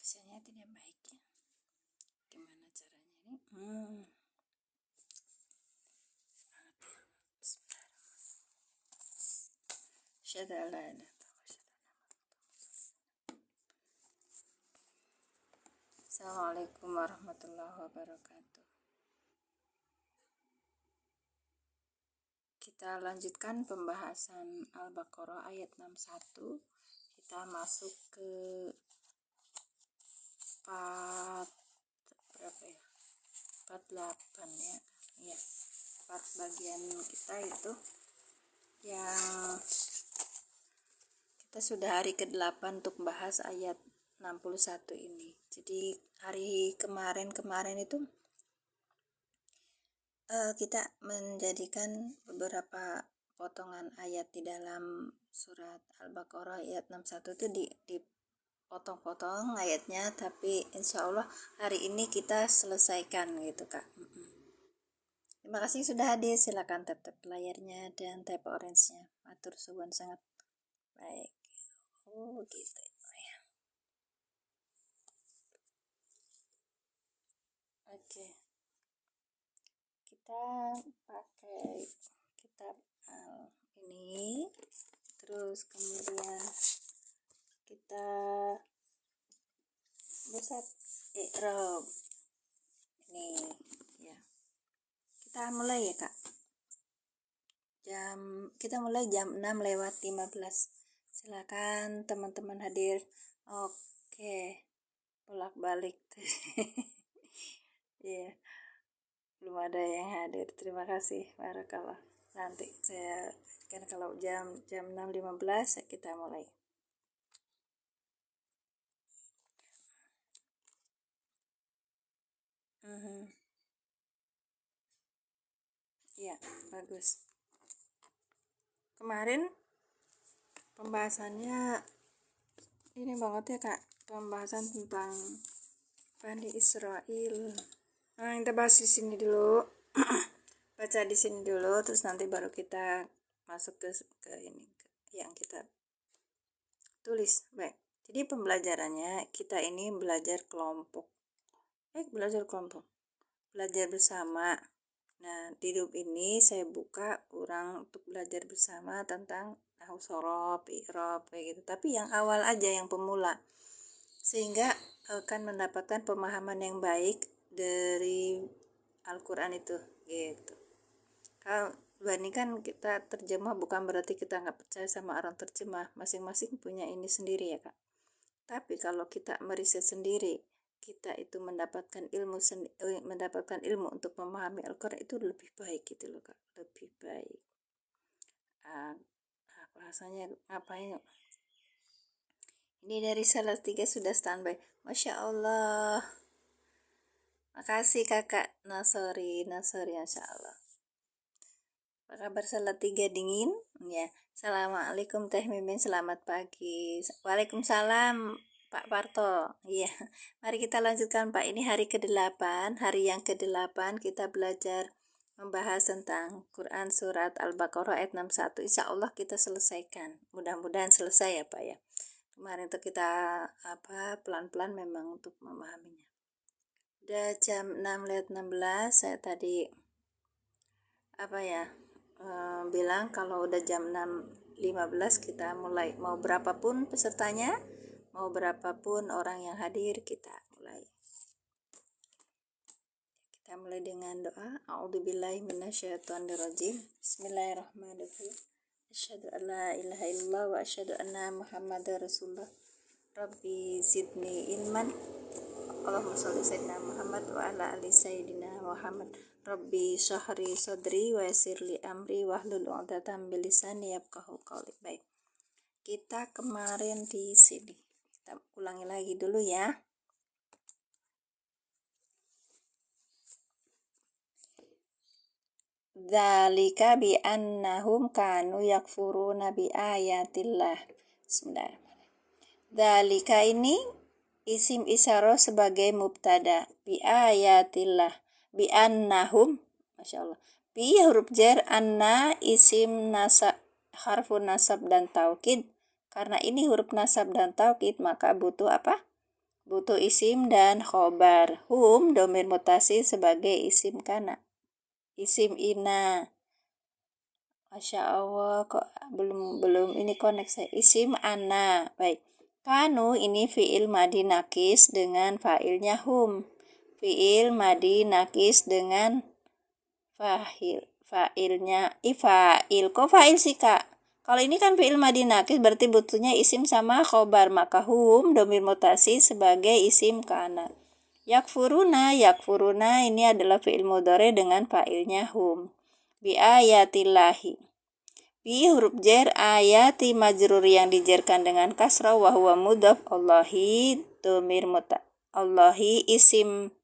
Hasilnya tidak baik ya. Gimana caranya ini? Assalamualaikum warahmatullahi wabarakatuh. Kita lanjutkan pembahasan Al-Baqarah ayat 61. Kita masuk ke berapa ya? 48 ya. Iya. 4 bagian kita itu yang kita sudah hari ke-8 untuk bahas ayat 61 ini. Jadi hari kemarin itu kita menjadikan beberapa potongan ayat di dalam surat Al-Baqarah ayat 61 itu dipotong-potong ayatnya, tapi insya Allah hari ini kita selesaikan gitu Kak. Terima kasih sudah hadir, silakan tap layarnya dan tap orange-nya. Matur suwun sangat baik. Oh gitu ya. Oke. Kita pakai kitab ini, terus kemudian kita buat i'rab ini ya. Kita mulai ya Kak. Kita mulai jam 6:15. Silakan teman-teman hadir. Oke. Bolak-balik. Iya. Belum ada yang hadir. Terima kasih. Barakallah. Nanti saya kan kalau jam 6:15 kita mulai. Ya, bagus. Kemarin pembahasannya ini banget ya Kak, pembahasan tentang Bani Israil. Nah, kita bahas di sini dulu. Baca di sini dulu, terus nanti baru kita masuk ke ini yang kita tulis. Baik. Jadi pembelajarannya kita ini belajar kelompok. Belajar bersama. Nah, di grup ini saya buka untuk belajar bersama tentang nahwu shorof, i'rab kayak gitu. Tapi yang awal aja, yang pemula. Sehingga akan mendapatkan pemahaman yang baik dari Al-Qur'an itu gitu. Kalau ini kan kita terjemah bukan berarti kita nggak percaya sama orang terjemah. Masing-masing punya ini sendiri ya Kak. Tapi kalau kita meriset sendiri, kita itu mendapatkan ilmu untuk memahami Al-Quran itu lebih baik gitu loh Kak, lebih baik. Bahasanya ngapain? Ini dari Salatiga sudah standby. Masya Allah. Makasih Kakak Nasori, Masya Allah. Apa kabar Salatiga, dingin? Ya. Assalamualaikum Teh Mimin, selamat pagi. Waalaikumsalam Pak Parto. Iya. Mari kita lanjutkan Pak. Ini hari ke-8, hari yang ke-8 kita belajar membahas tentang Quran surat Al-Baqarah ayat 61. Insya Allah kita selesaikan. Mudah-mudahan selesai ya Pak ya. Kemarin itu kita pelan-pelan memang untuk memahaminya. Udah jam 6:16, saya tadi bilang kalau udah jam 6:15 kita mulai. Mau berapapun pesertanya, mau berapapun orang yang hadir, kita mulai. Kita mulai dengan doa. A'udzubillahi minasyaitonirrajim. Bismillahirrahmanirrahim. Asyhadu an la ilaha illallah wa asyhadu anna Muhammadar Rasulullah. Rabbi zidni ilman. Allahumma sholli sayyidina Muhammad wa ala ali sayyidina Muhammad. Rabbi syahri sadri wa yassirli amri wahlul 'uqdatam min lisani yafqahu qawli. Baik. Kita kemarin di sini. Kita ulangi lagi dulu ya. Dzalika bi annahum kanu yakfuruna bi ayatillah. Bismillahirrahmanirrahim. Dzalika ini isim isyarah sebagai mubtada. Bi ayatillah. Bi annahum. Masya Allah. Bi huruf jar, anna isim nasab, harfu nasab dan taukid. Karena ini huruf nasab dan taukid, maka butuh apa? butuh isim dan khobar. Hum domir mutasil sebagai isim kana, isim ina. Masya Allah, kok belum ini koneksi. Isim ana. Baik, kanu ini fiil madi nakis dengan fa'ilnya hum. Fiil madi nakis dengan fa'ilnya fa'il. Kok fa'il sih kak? Kalau ini kan fiil madi nakis berarti butuhnya isim sama khobar, maka hum domir mutasi sebagai isim kana. Yakfuruna ini adalah fiil mudhari dengan fa'ilnya hum. Bi ayatillahi. Bi huruf jar, ayati majrur yang dijarkan dengan kasrah wa huwa mudhaf, Allahi domir Allahi isim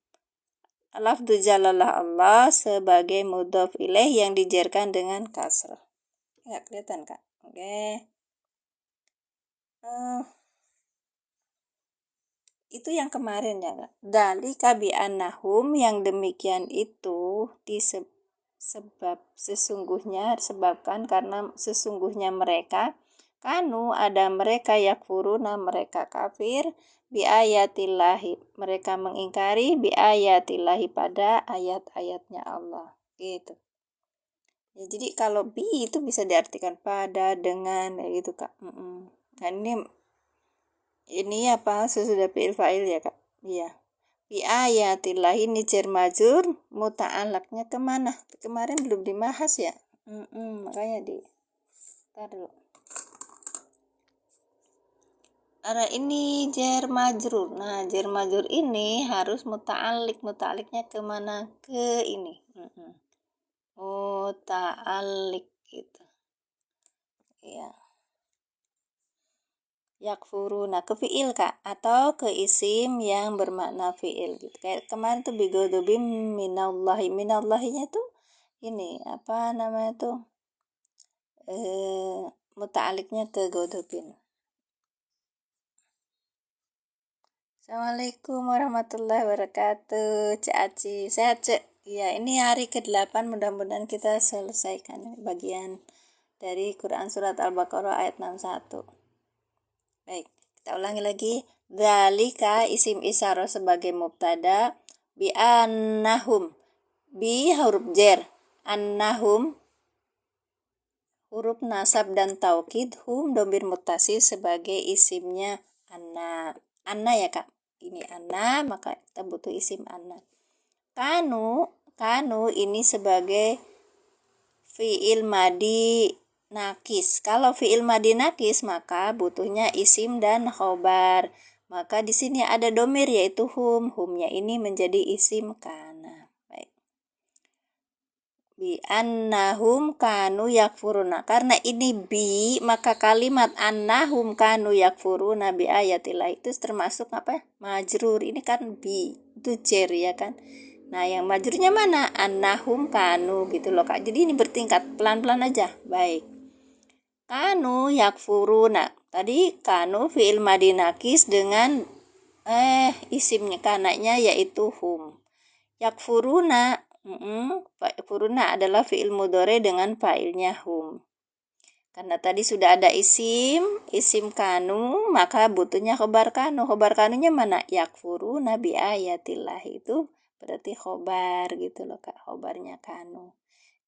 lafdzu jalalah Allah sebagai mudhaf ilaih yang dijarkan dengan kasrah. Nggak kelihatan kak? Oke. Itu yang kemarin ya kak. Dalika bi annahum, yang demikian itu sebabkan karena sesungguhnya mereka kanu ada mereka yakfuruna mereka kafir bi ayatillahi, mereka mengingkari bi ayatillahi pada ayat-ayatnya Allah gitu. Ya, jadi kalau bi itu bisa diartikan pada, dengan, kayak gitu kak. Nah ini apa sesudah fi'il fa'il ya kak? Iya. Bi ayatillah ini jar majrur muta'alaknya kemana? Kemarin belum dibahas ya. Makanya tar dulu. Ada ini jar majrur. Nah jar majrur ini harus muta'alik. Muta'aliknya kemana? Ke ini. Muta'alik gitu. Iya. Yakfuruna ke fi'il kak, atau ke isim yang bermakna fi'il gitu. Kayak kemarin tuh bigodobim minallahi, minallahinya tuh ini apa namanya tuh muta'aliknya ke godobin. Assalamualaikum warahmatullahi wabarakatuh. Cek Aci, sehat cek? Iya, ini hari ke-8, mudah-mudahan kita selesaikan bagian dari Quran surat Al-Baqarah ayat 61. Baik, kita ulangi lagi. Dzalika isim isyarah sebagai mubtada, bi annahum, bi huruf jar, annahum huruf nasab dan taukid, hum domir muttasil sebagai isimnya anna. Anna ya kak, ini anna, maka kita butuh isim anna. Kanu ini sebagai fi'il madi nakis. Kalau fi'il madi nakis maka butuhnya isim dan khobar. Maka di sini ada domir yaitu hum. Humnya ini menjadi isim kana. Baik. Bi annahum kanu yakfuruna. Karena ini bi, maka kalimat annahum kanu yakfuruna bi ayatillah itu termasuk apa? Majrur. Ini kan bi, itu jar ya kan. Nah yang majrurnya mana? Annahum kanu gitu loh kak. Jadi ini bertingkat, pelan-pelan aja. Baik. Kanu yakfuruna. Tadi kanu fi'il madi nakis dengan isimnya kananya yaitu hum. Yakfuruna. Yakfuruna adalah fi'il mudhari dengan fa'ilnya hum. Karena tadi sudah ada isim kanu, maka butuhnya khobar kanu. Khobar kanunya mana? Yakfuruna bi ayatillah, itu berarti khobar gitu loh kak, khobarnya kanu.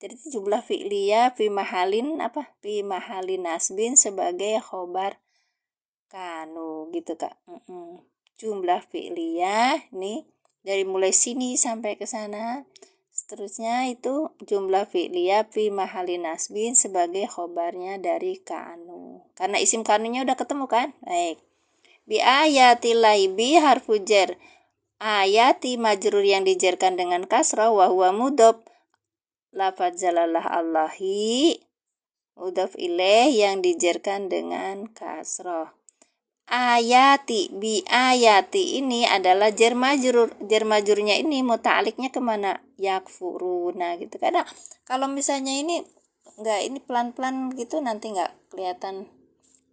Jadi jumlah fi'liyah fi mahalin apa? Fi mahalin nasbin sebagai khobar kanu gitu kak. Jumlah fi'liyah nih dari mulai sini sampai ke sana. Seterusnya itu jumlah fi'liyah fi mahalin nasbin sebagai khobarnya dari kanu. Karena isim kanunya udah ketemu kan? Baik. Bi ayatillahi bi harfu jar. Ayati majrur yang dijarkan dengan kasrah wa huwa mudhaf. Lafaz jalalah Allahi mudhaf ilaih yang dijarkan dengan kasrah. Ayati, bi ayati ini adalah jar majrur. Jar majrurnya ini muta'aliknya kemana? Yakfuruna gitu. Karena kalau misalnya ini enggak, ini pelan-pelan gitu nanti enggak kelihatan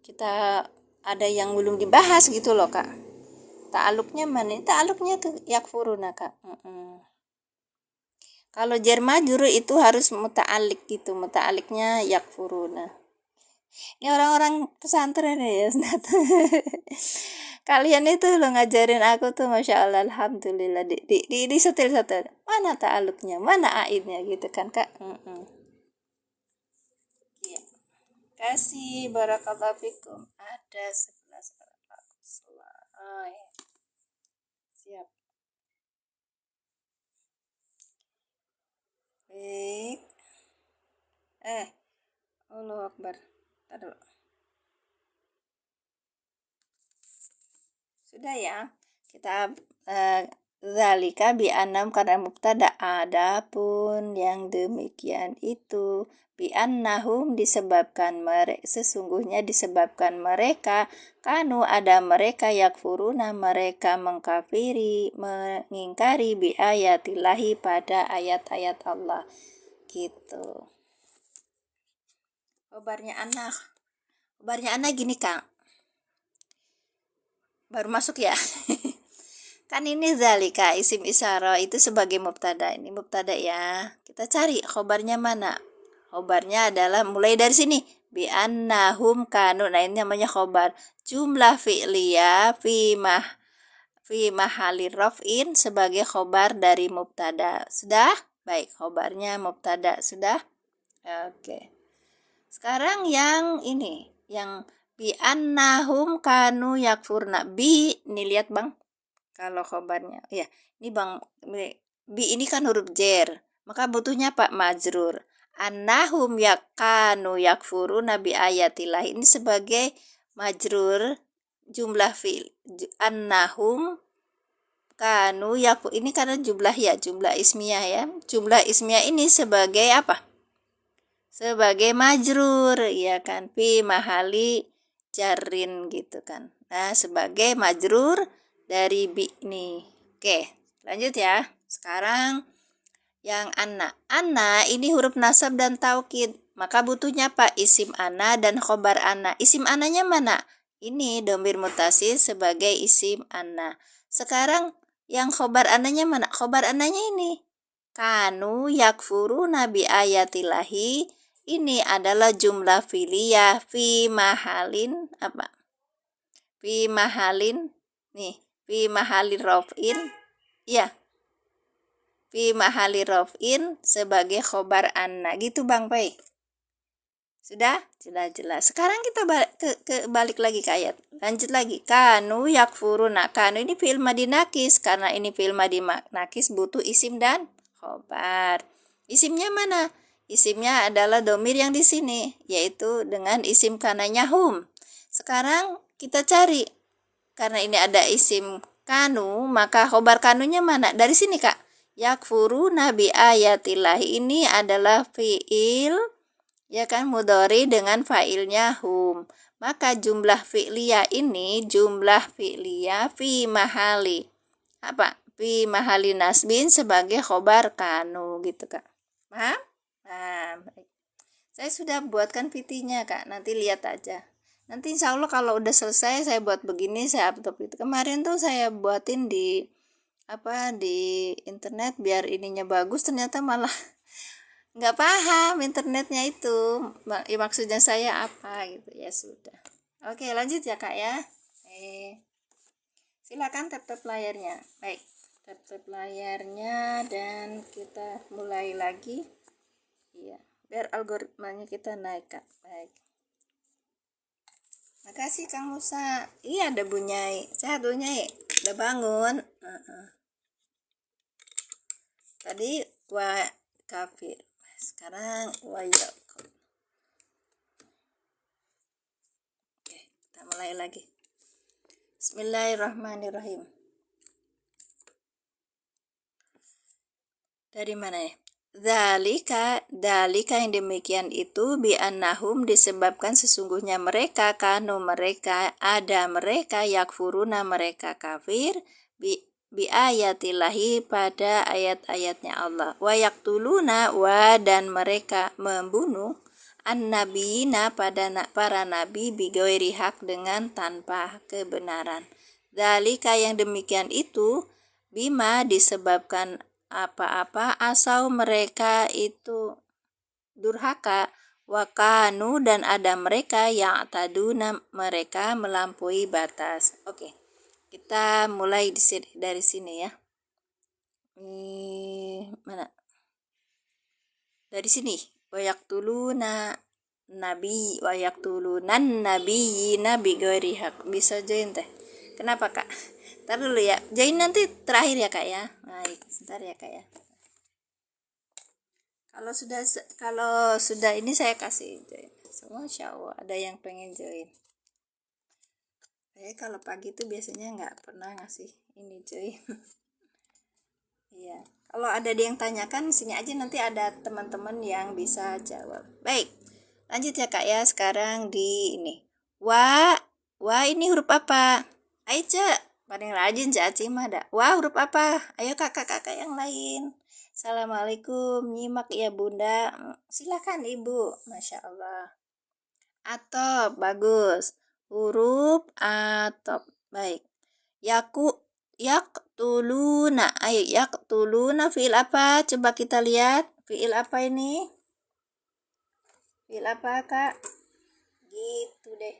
kita ada yang belum dibahas gitu loh kak. Ta'aluknya mana? Ta'aluknya ke yakfuruna kak. Kalau jar majrur itu harus muta'alik gitu, muta'aliknya yakfuruna. Ini orang-orang pesantren ya, Kalian itu lo ngajarin aku tuh, masya Allah, alhamdulillah, di setel mana ta'aluknya, mana aidnya gitu kan kak. Iya. Kasih barakallahu fikum. Ada 11 orang aku sholat. Oh, ya. Siap. Baik. Allahu Akbar. Taruh. Sudah ya. Kita zalika bi anam karena mubtada, adapun yang demikian itu bi annahum disebabkan mereka, sesungguhnya disebabkan mereka, kanu ada mereka, yakfuruna mereka mengkafiri, mengingkari bi ayatillahi pada ayat-ayat Allah gitu. Kabarnya anak gini Kang, baru masuk ya. Kan ini zalika isim isyara itu sebagai mubtada, ini mubtada ya. Kita cari khobarnya mana. Khobarnya adalah mulai dari sini, bi annahum kanu. Nah, ini namanya khobar. Jumlah fi'liyah fi mahali raf'in sebagai khobar dari mubtada. Sudah? Baik, khobarnya mubtada sudah. Oke. Sekarang yang ini, yang bi annahum kanu yakfurna. Bi, nih lihat Bang. Kalau khobarnya, ya, ini Bang, bi ini kan huruf jer, maka butuhnya Pak majrur. Annahum yakanu yakfuruna bi ayatillah, ini sebagai majrur jumlah fi'il. Annahum kanu yakfu, ini karena jumlah ya, jumlah ismiyah ya. Jumlah ismiyah ini sebagai apa? Sebagai majrur, ya kan, fi mahali jarin gitu kan. Nah, sebagai majrur dari bi nih. Oke, lanjut ya. Sekarang yang anna ini huruf nasab dan taukid, maka butuhnya Pak isim anna dan khobar anna. Isim ananya mana? Ini domir mutasil sebagai isim anna. Sekarang yang khobar ananya mana? Khobar ananya ini kanu yakfuru nabi ayatillahi, ini adalah jumlah fi'liyah fi mahalin apa? Fi mahalin nih, fi mahali rof'in, ya, fi mahali rof'in sebagai khobar anna gitu Bang Pai. Sudah? Jelas-jelas. Sekarang kita balik lagi ke ayat. Lanjut lagi. Kanu yakfuruna. Kanu ini fi'il madhi nakis. Karena ini fi'il madhi nakis butuh isim dan khobar. Isimnya mana? Isimnya adalah domir yang di sini, yaitu dengan isim kananya hum. Sekarang kita cari. Karena ini ada isim kanu, maka khobar kanunya mana? Dari sini Kak. Yakfuruna bi ayatillah, ini adalah fi'il, ya kan, mudhari dengan fa'ilnya hum. Maka jumlah fi'liyah ini jumlah fi'liyah fi mahali apa? Fi mahali nasbin sebagai khobar kanu gitu Kak. Paham? Nah, baik. Saya sudah buatkan VT-nya Kak, nanti lihat aja. Nanti insya Allah kalau udah selesai saya buat begini, saya upload itu. Kemarin tuh saya buatin di internet biar ininya bagus, ternyata malah nggak paham internetnya itu, ya, maksudnya saya apa gitu. Ya sudah, oke lanjut ya Kak ya. Silakan tap layarnya. Baik, tap layarnya dan kita mulai lagi. Iya, biar algoritmanya kita naik Kak. Baik, makasih Kang Musa. Iya, ada Bunyai. Sehat Bunyai, udah bangun. Tadi wa kafir, sekarang wa yakul. Oke, kita mulai lagi. Bismillahirrahmanirrahim. Dari mana ya? Dalika yang demikian itu bi annahum disebabkan sesungguhnya mereka, kanu mereka, ada mereka, yakfuruna mereka kafir bi ayatillahi pada ayat-ayatnya Allah, wa yaktuluna wa dan mereka membunuh an-nabiyina pada para nabi bighairi hak dengan tanpa kebenaran. Dalika yang demikian itu bima disebabkan apa-apa asal mereka itu durhaka, wakanu dan ada mereka yang taduna mereka melampaui batas. Oke. Kita mulai dari sini ya. Mana? Dari sini. Wayaktuluna nabi wayaktulunan nabiyina bighairi haq. Bisa join teh. Kenapa Kak? Ntar dulu ya. Join nanti terakhir ya Kak ya. Baik, sebentar ya Kak ya. Kalau sudah ini saya kasih join. Semua Masya Allah ada yang pengen join. Kalau pagi itu biasanya nggak pernah ngasih ini join. Iya. Kalau ada yang tanyakan sini aja, nanti ada teman-teman yang bisa jawab. Baik. Lanjut ya Kak ya. Sekarang di ini. Wah ini huruf apa? Ayo Cek. Paling rajin Cek Aci mah ada. Wah huruf apa? Ayo kakak-kakak yang lain. Assalamualaikum, nyimak ya bunda. Silakan ibu. Masya Allah. Atop, bagus. Huruf atop. Baik. Yaktuluna. Ayo yaktuluna fiil apa? Coba kita lihat. Fiil apa ini? Fiil apa Kak? Gitu deh.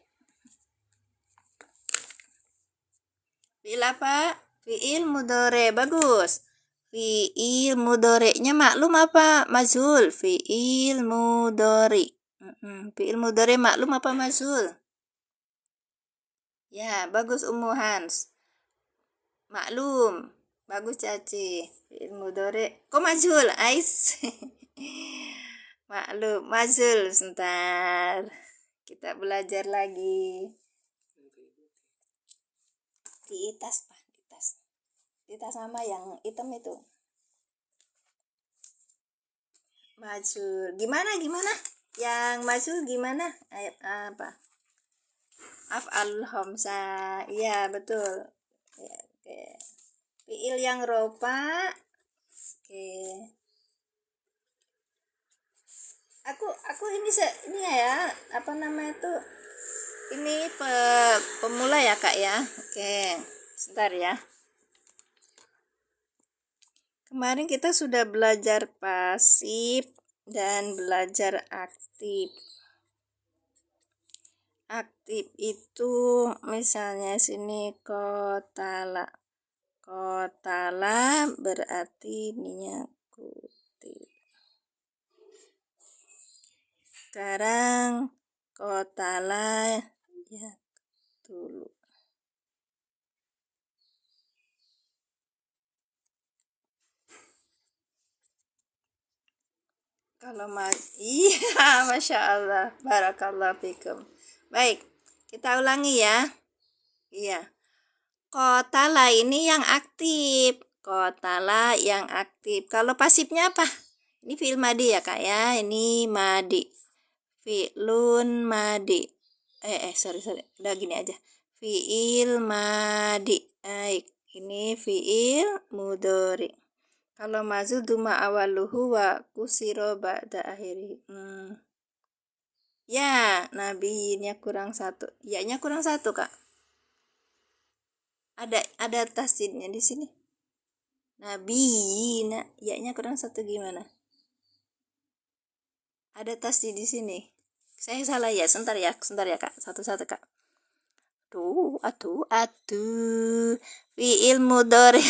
Fiil apa? Fiil mudore. Bagus. Fiil mudorenya maklum apa? Mazhul. Fiil mudori. Fiil mudore maklum apa mazhul? Ya, bagus Ummu Hans. Maklum. Bagus Caci. Fiil mudore. Kok mazhul? Ais. Maklum. Mazhul. Sebentar. Kita belajar lagi. Di tas, Pak. Di tas sama yang hitam itu. Mazhul. Gimana? Yang mazhul gimana? Ayat apa? Af'alul khamsa. Iya, betul. Ya, oke. Fiil yang rofa. Oke. Aku ini ya, apa namanya tuh? Ini pemula ya, Kak ya. Oke. Sebentar ya. Kemarin kita sudah belajar pasif dan belajar aktif. Aktif itu misalnya sini kotala. Kotala berarti ininya kutip. Sekarang kotala ya dulu. Kalau iya, Masya Allah, barakallah fikum. Baik, kita ulangi ya. Iya. Kotala ini yang aktif. Kotala yang aktif. Kalau pasifnya apa? Ini fi'il madi ya Kak ya. Ini madi. Fi'lun madi. Sorry. Udah gini aja. Fi'il madi. Baik. Ini fi'il mudhari. Kalau mazul duma awaluhu wa kusiro ba'da akhiri. Ya, nabinya kurang satu. Ya-nya kurang satu, Kak. Ada tasdidnya di sini. Nabiyina, ya-nya kurang satu gimana? Ada tasdid di sini. Saya salah ya, sebentar ya Kak. Satu-satu Kak. Aduh. Fi'il mudhari.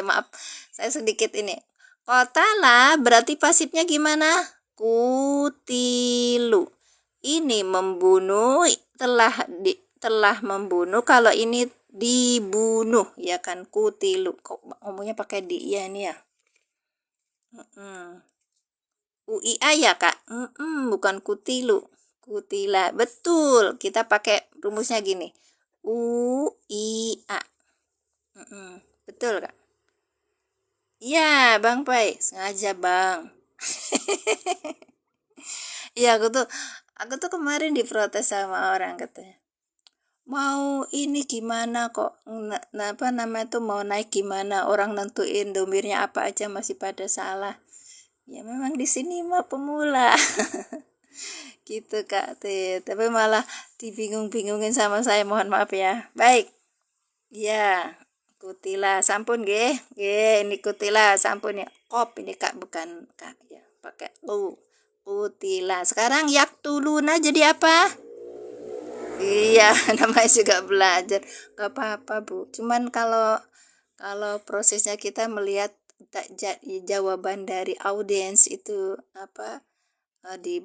Maaf. Saya sedikit ini. Qatala berarti pasifnya gimana? Kutilu. Ini membunuh, telah membunuh. Kalau ini dibunuh ya kan, kutilu. Kok ngomongnya pakai di ya ini ya? UIA ya Kak? Bukan kutilu. Kutila. Betul. Kita pakai rumusnya gini. UIA. Betul Kak? Iya, Bang Pai. Sengaja, Bang. Iya, aku tuh kemarin diprotes sama orang katanya. Mau ini gimana kok? Apa namanya tuh mau naik gimana? Orang nentuin domirnya apa aja masih pada salah. Ya memang di sini mah pemula. Gitu Kak Tit. Tapi malah dibingung-bingungin sama saya, mohon maaf ya. Baik. Ya, kutila sampun nggih. Ini kutila sampun ya. Kop ini Kak, bukan Kak ya. Pakai kutila. Sekarang yaktuluna jadi apa? Iya, namanya juga belajar. Gak apa-apa, Bu. Cuman kalau kalau prosesnya kita melihat jawaban dari audiens itu apa di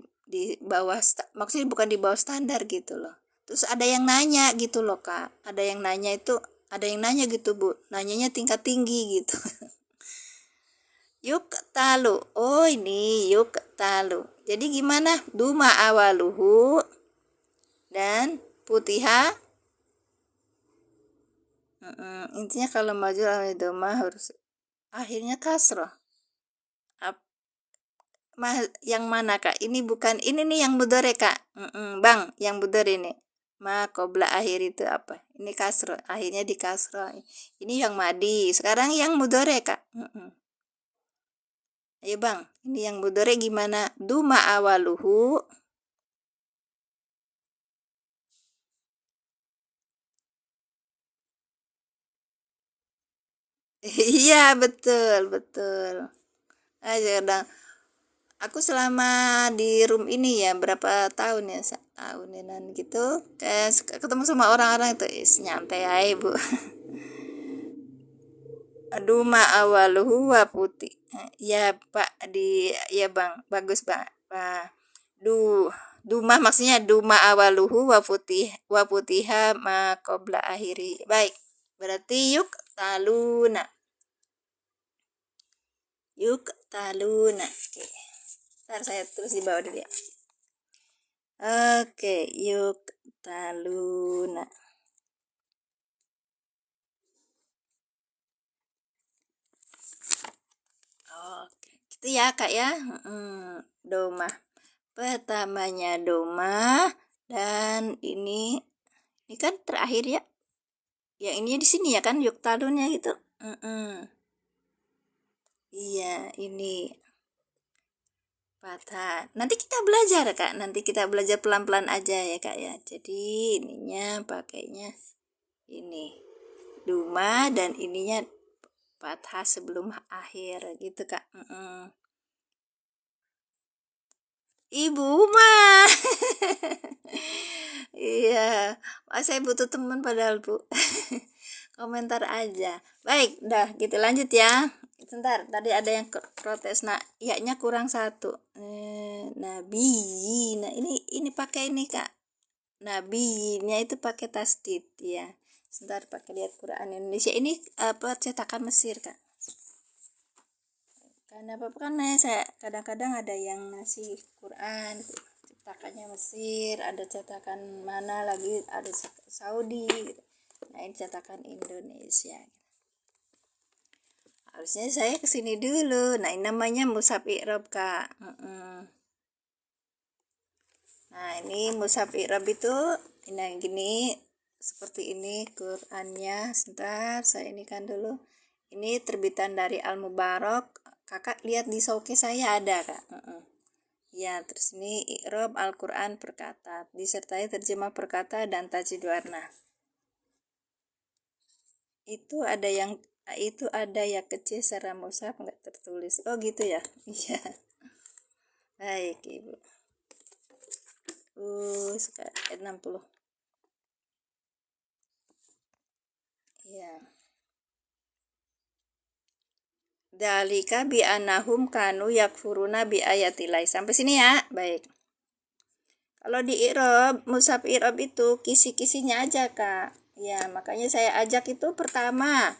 bawah maksudnya bukan di bawah standar gitu loh. Terus ada yang nanya gitu loh, Kak. Ada yang nanya gitu, Bu. Nanyanya tingkat tinggi gitu. Yuk talu. Oh, ini yuk talu. Jadi gimana? Duma awaluhu dan putiha. Intinya kalau maju al doma harus akhirnya kasroh. Yang mana Kak? Ini bukan ini nih yang mudore Kak. Bang, yang mudore ini. Ma kobla akhir itu apa? Ini kasroh. Akhirnya di kasroh. Ini yang madi. Sekarang yang mudore Kak. Ayo Bang, ini yang mudore gimana? Duma awaluhu. Iya, betul, betul. Ayo dong. Aku selama di room ini ya berapa tahun ya, tahunan gitu, kayak ketemu sama orang-orang itu nyantai aja Bu. Aduh ma awaluhu wa putih. Ya Pak ya Bang, bagus Bang. Pak. Duma maksudnya duma awaluhu wa putiha ma qabla akhiri. Baik. Berarti taluna. Yuk taluna. Oke. Ntar saya tulis di bawah dulu ya. Oke, yuk taluna. Oke, gitu ya Kak ya. Doma. Pertamanya doma dan ini kan terakhir ya. Yang ini di sini ya kan yuk talunnya gitu. Iya, ini patah. Nanti kita belajar Kak. Nanti kita belajar pelan-pelan aja ya Kak ya. Jadi ininya pakainya ini duma dan ininya patah sebelum akhir gitu Kak. Ibu mah. Iya, saya butuh teman padahal Bu. Komentar aja. Baik, dah gitu lanjut ya. Sebentar, tadi ada yang protes. Nah, iya-nya kurang satu. Nabi. Nah, ini pakai ini Kak. Nabi-nya itu pakai tasdid ya. Sebentar pakai lihat Quran Indonesia ini apa cetakan Mesir Kak. Karena apa kan saya kadang-kadang ada yang ngasih Quran cetakannya Mesir, ada cetakan mana lagi, ada Saudi gitu. Nah ini cetakan Indonesia. Harusnya saya kesini dulu. Nah ini namanya mushaf i'rab Kak. Nah ini mushaf i'rab itu ini gini seperti ini Qurannya. Sebentar saya ini kan dulu. Ini terbitan dari Al Mubarak. Kakak lihat di showcase saya ada Kak. Ya, terus ini i'rab Al-Quran per kata, disertai terjemah per kata dan tajwid warna. Itu ada ya kecil secara mushaf nggak tertulis. Oh gitu ya. Iya. Baik, Ibu. Sekarang 60. Ya. Dalika bi anahum kanu yakfuruna bi ayatilai. Sampai sini ya. Baik. Kalau di i'rab, mushaf i'rab itu kisi-kisinya aja, Kak. Ya, makanya saya ajak itu pertama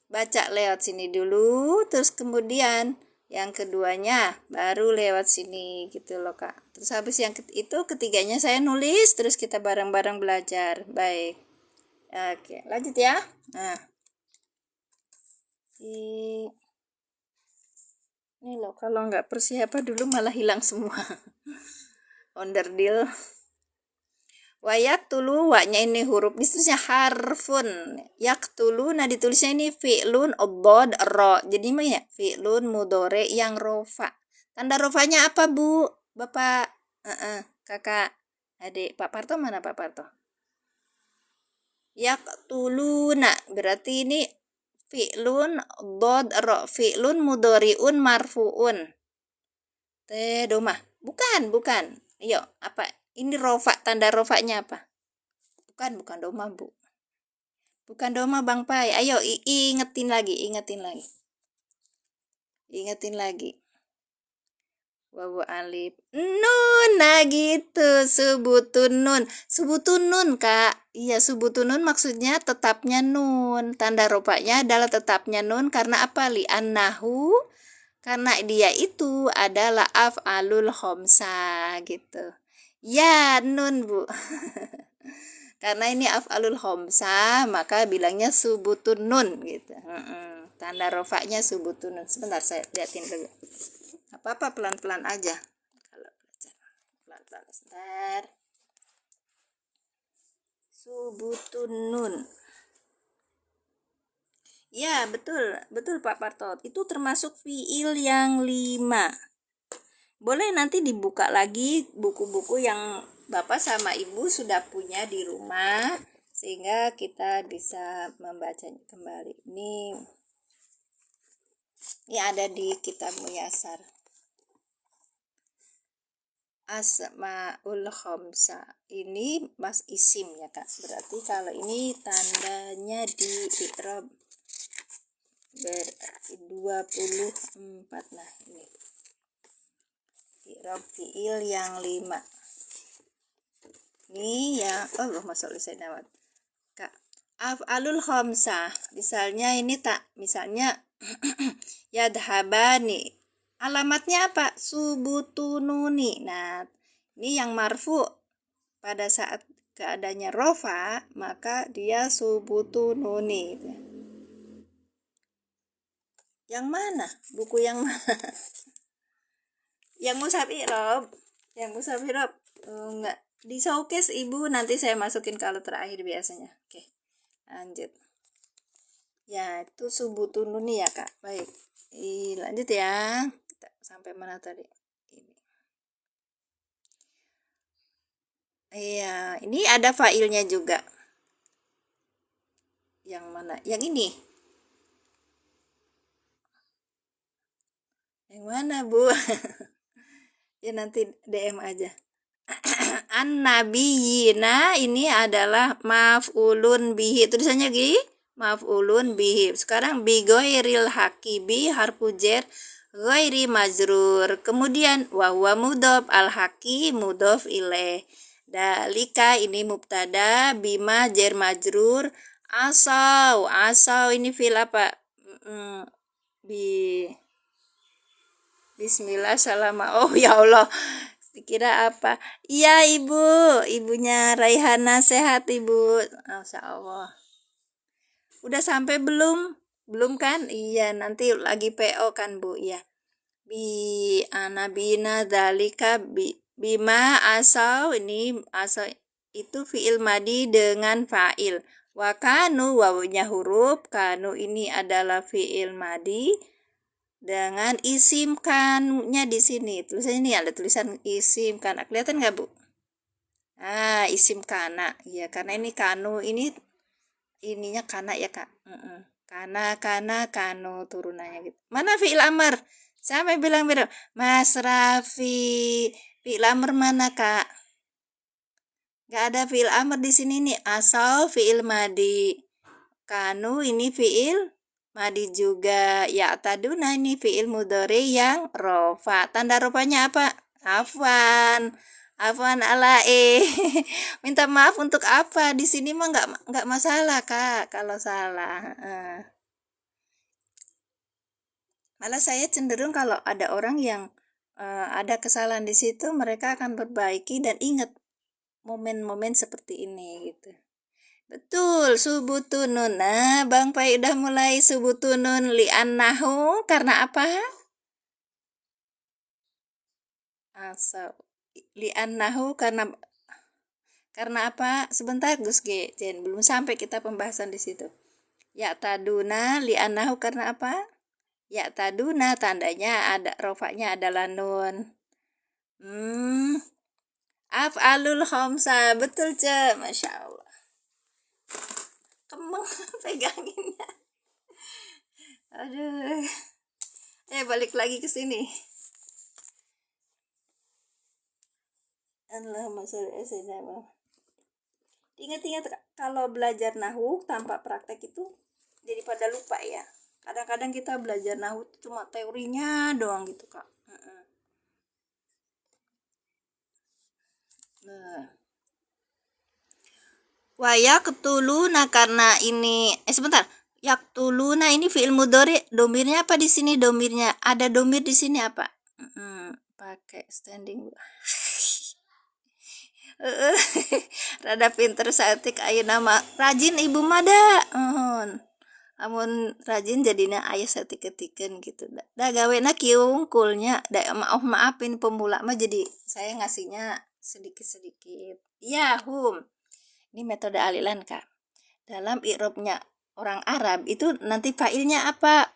baca lewat sini dulu, terus kemudian yang keduanya baru lewat sini gitu loh Kak. Terus habis yang itu ketiganya saya nulis, terus kita bareng-bareng belajar. Baik. Oke, lanjut ya. Nah, ini loh kalau nggak persiapan dulu malah hilang semua. Onderdil. Wayak tulu waknya ini huruf ditulisnya harfun. Yak tulu nah ditulisnya ini fi'lun obod ro. Jadi mah ya fi'lun mudore yang rofa. Tanda rofanya apa Bu? Bapak kakak adik Pak Parto mana Pak Parto? Yak tulu nah berarti ini fi'lun bod ro fi'lun mudoriun marfuun. Domah. Bukan. Yo, apa? Ini rofa, tanda rofanya apa? Bukan doma, Bu. Bukan doma, Bang Pai. Ayo ingetin lagi. Ingetin lagi. Wawu alif nun. Nah gitu, subutun nun, Kak. Iya, subutun nun maksudnya tetapnya nun. Tanda rupanya adalah tetapnya nun karena apa? Li'annahu, karena dia itu adalah af'alul khomsa gitu. Ya, nun, Bu. Karena ini af'alul khomsa, maka bilangnya subutun nun gitu. Tanda rofaknya subutun nun. Sebentar saya liatin dulu. Apa-apa pelan-pelan aja. Kalau belajar pelan-pelan sebentar. Subutun nun. Ya, betul Pak Partot. Itu termasuk fiil yang 5. Boleh nanti dibuka lagi buku-buku yang Bapak sama Ibu sudah punya di rumah, sehingga kita bisa membacanya kembali. Ini ada di kitab Muyasar. Asmaul khamsa. Ini mas isim ya, Kak. Berarti kalau ini tandanya di i'rab 24. Nah, ini i'rab fiil yang 5. Ini ya, Allahumma sholli sayyidina Kak. Af'alul khamsa. Misalnya ini misalnya yadhabani. Alamatnya apa? Subutununi. Nah, ini yang marfu pada saat keadaannya rofa, maka dia subutununi. Yang mana? Buku yang mana? Yang mushaf i'rab. Enggak. Di showcase Ibu, nanti saya masukin kalau terakhir biasanya. Oke. Lanjut. Ya, itu subutununi ya, Kak. Baik. Lanjut ya. Kita sampai mana tadi? Ini. Iya, ini ada failnya juga. Yang mana? Yang ini. Yang mana, Bu? Ya nanti DM aja. An-nabiyina ini adalah maf'ulun bihi. Tulisannya gini, maf'ulun bihi. Sekarang bi ghairil haqi, bi harfu jar ghairi majrur. Kemudian wa huwa mudhof, al haqi mudhof ilaih. Dalika ini mubtada, bima jar majrur, asau ini fil apa? Bismillah salama. Oh ya Allah, dikira apa? Iya ibunya Raihana sehat Ibu. Masya Allah. Udah sampai belum? Belum kan? Iya, nanti lagi PO kan Bu? Iya. Bi anabina dalika bima asau, ini asau itu fiil madi dengan fa'il. Wa kanu, wawunya huruf, kanu ini adalah fiil madi dengan isim kannya di sini. Tulisannya ini ada tulisan isim kana. Kelihatan nggak, Bu? Isim kana. Ya, karena ini kanu, ininya kana ya, Kak. Kana kanu turunannya gitu. Mana fi'il amr? Sampai bilang Mas Raffi, fi'il amr mana, Kak? Nggak ada fi'il amr di sini nih. Asal fi'il madi. Kanu ini fi'il madi juga. Ya taduna ini fi'il mudhari yang rofa. Tanda rofanya apa? Afwan ala minta maaf untuk apa? Di sini mah nggak masalah, Kak, kalau salah. Malah saya cenderung kalau ada orang yang ada kesalahan di situ, mereka akan perbaiki dan ingat momen-momen seperti ini gitu. Betul, subutunun. Nah, Bang Pai udah mulai subutunun li'annahu karena apa? Li'annahu karena apa? Sebentar Gus G. Jen, belum sampai kita pembahasan di situ. Ya taduna li'annahu karena apa? Ya taduna tandanya ada rofaknya adalah nun. Af'alul khamsa, betul Ce, Masya Allah. Kemeng peganginnya. Aduh. Balik lagi ke sini. Allahumma sholli ala sayyidina. Ingat-ingat kalau belajar nahu tanpa praktek itu jadi pada lupa ya. Kadang-kadang kita belajar nahu cuma teorinya doang gitu kak. Nah, wayaktuluna karena ini sebentar. Yaktuluna ini fi'il mudhari, domirnya apa di sini? Domirnya ada domir di sini apa? Pakai standing. Rada pinter saeutik ayeuna nama rajin ibu mada. Amun rajin jadinya ayah saeutik-eutikeun gitu. Da gawena kieu wungkulnya. Da maafin pemula mah jadi saya ngasihnya sedikit-sedikit. Iya, Ini metode alilan kak. Dalam i'rabnya orang Arab itu nanti fa'ilnya apa?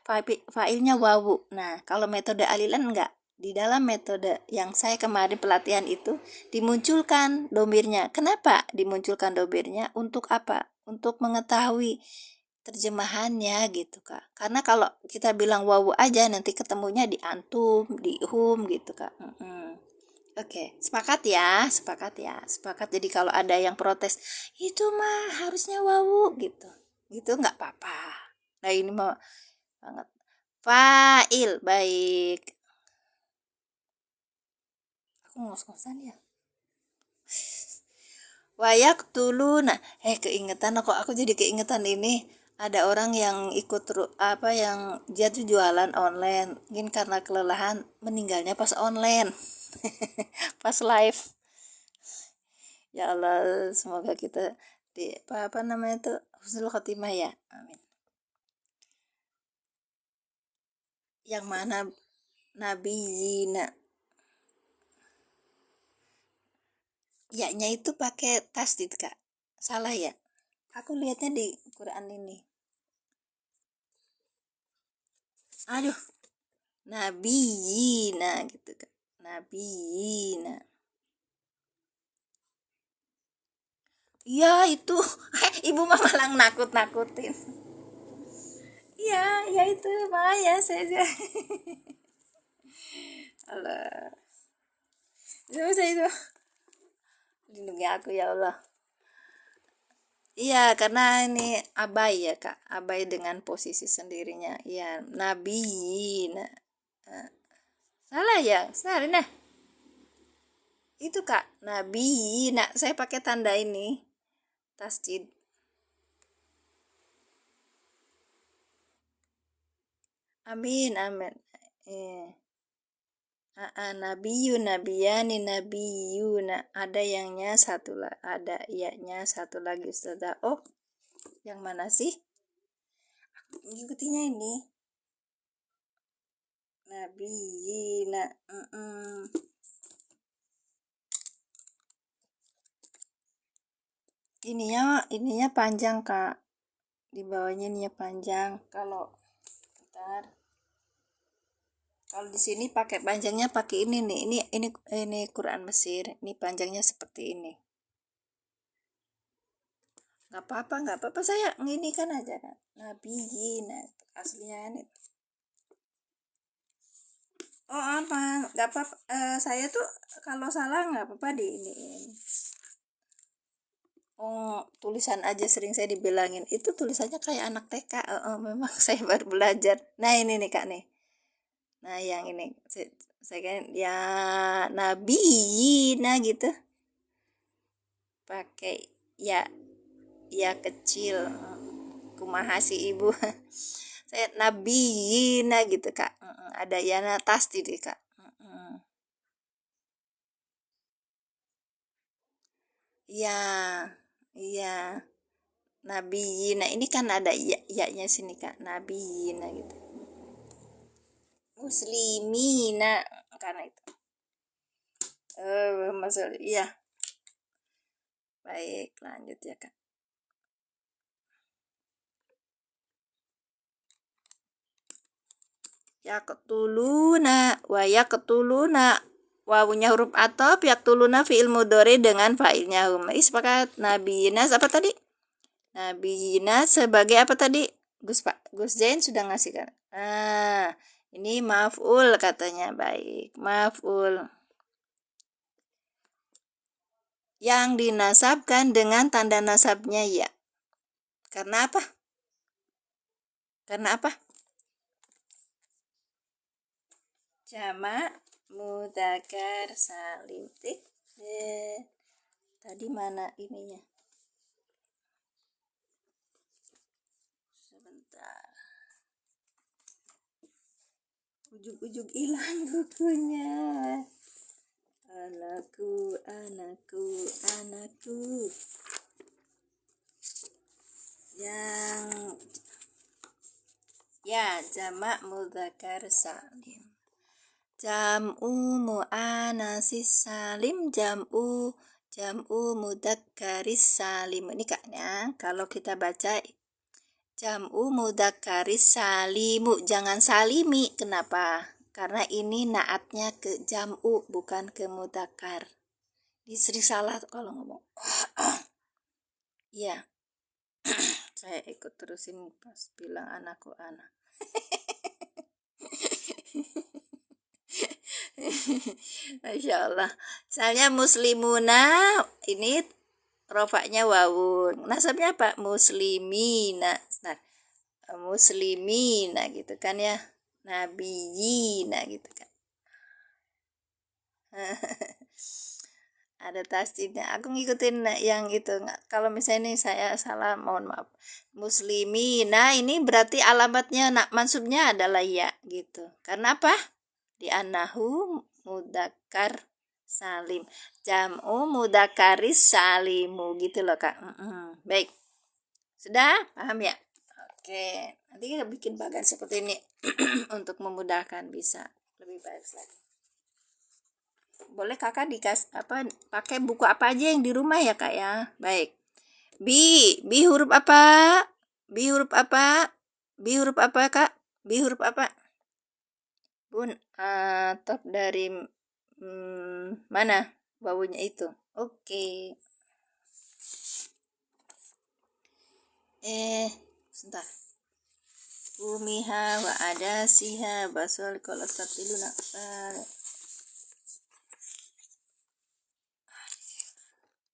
Fa'ilnya wawu. Nah, kalau metode alilan enggak. Di dalam metode yang saya kemarin pelatihan itu dimunculkan domirnya. Kenapa dimunculkan domirnya? Untuk apa? Untuk mengetahui terjemahannya gitu kak. Karena kalau kita bilang wawu aja nanti ketemunya di antum, di hum gitu kak. Oke, sepakat ya, sepakat. Jadi kalau ada yang protes, itu mah harusnya wawu gitu, gitu nggak apa-apa. Nah ini mah banget. Fa'il, baik. Aku ngos-ngosan ya. Wayak tulu, nah, keingetan aku jadi keingetan ini. Ada orang yang ikut apa yang dia tuh jualan online, mungkin karena kelelahan meninggalnya pas online, pas live. Ya Allah, semoga kita di apa namanya tuh husnul khotimah ya. Amin. Yang mana Nabi Zina? Ya-nya itu pakai tasdid kak. Salah ya? Aku lihatnya di Quran ini. Aduh, Nabi Zina gitu kak. Nabi Zina. Ya itu, ibu mah malah nakut-nakutin. Iya, ya itu makanya saya. Allah. Saya itu. Lindungi aku ya Allah. Iya, karena ini abai ya kak, abai dengan posisi sendirinya. Iya, Nabi. Nah, salah ya, salah nah. Itu kak, Nabi. Nah, saya pakai tanda ini, tasjid. Amin, amin. Nabiyun, nabiyani, nabiyuna. Ada yangnya satu lagi, ada iya-nya satu lagi Ustazah. Oh, yang mana sih? Ngikutinya ini. Nabiyina. Ininya panjang kak, di bawahnya ininya panjang. Kalau di sini pakai panjangnya pakai ini nih, ini Quran Mesir, ini panjangnya seperti ini. Nggak apa-apa saya ngini kan aja kan. Nabiyina aslinya nih. Oh apa, nggak apa, saya tuh kalau salah nggak apa-apa di ini. Oh, tulisan aja sering saya dibilangin itu tulisannya kayak anak TK. Memang saya baru belajar. Nah ini nih kak nih. Nah yang ini saya kan ya nabi nah gitu pakai ya kecil. Kumaha si ibu. Saya nabi nah gitu kak. Ada yana pasti deh kak. Iya, iya. Nabiyina ini kan ada ya-nya sini kak, nabiyina gitu. Muslimina karena itu. Masalah iya. Baik, lanjut ya kak. Ya ketuluna, ketuluna. Wawunya huruf atop, yaktuluna fi'il mudhari dengan fa'ilnya hum. Sepakat. Nabiyina apa tadi? Nabiyina sebagai apa tadi? Gus Zain sudah ngasih kan? Ini maf'ul katanya. Baik, maf'ul. yang dinasabkan dengan tanda nasabnya ya. Karena apa? Karena apa? Jamak mudzakkar salim. Tadi mana ininya? Sebentar. Ujung-ujung hilang bukunya. Anakku, anakku, anakku. Yang ya jamak mudzakkar salim. Jam'u mu'anatsis salim, jam'u mudzakkaris salim. Ini kaknya kalau kita baca jam'u mudzakkaris salimu, jangan salimi. Kenapa? Karena ini naatnya ke jam'u bukan ke mudzakkar. Sering salah kalau ngomong. Iya. Saya ikut terusin pas bilang anakku anak. Masya Allah. Misalnya muslimuna, ini rofaknya wawun. Nasabnya apa? Muslimina. Nah, muslimina gitu kan ya. Nabiyina gitu kan. Ada tasdidnya. Aku ngikutin yang itu. Kalau misalnya ini saya salah, mohon maaf. Muslimina ini berarti alamatnya mansubnya adalah ya gitu. Karena apa? Di anahu mudzakkar salim, jam'u mudzakkaris salimu gitu loh Kak. Baik, sudah paham ya? Oke, nanti kita bikin bagan seperti ini untuk memudahkan, bisa lebih baik lagi. Boleh Kakak pakai buku apa aja yang di rumah ya Kak ya. Baik, bi huruf apa? Bi huruf apa? Bi huruf apa Kak? Bi huruf apa? Bun, top dari mana baunya itu? Oke. Sebentar. Umiha wa adasiha basol kolostatilu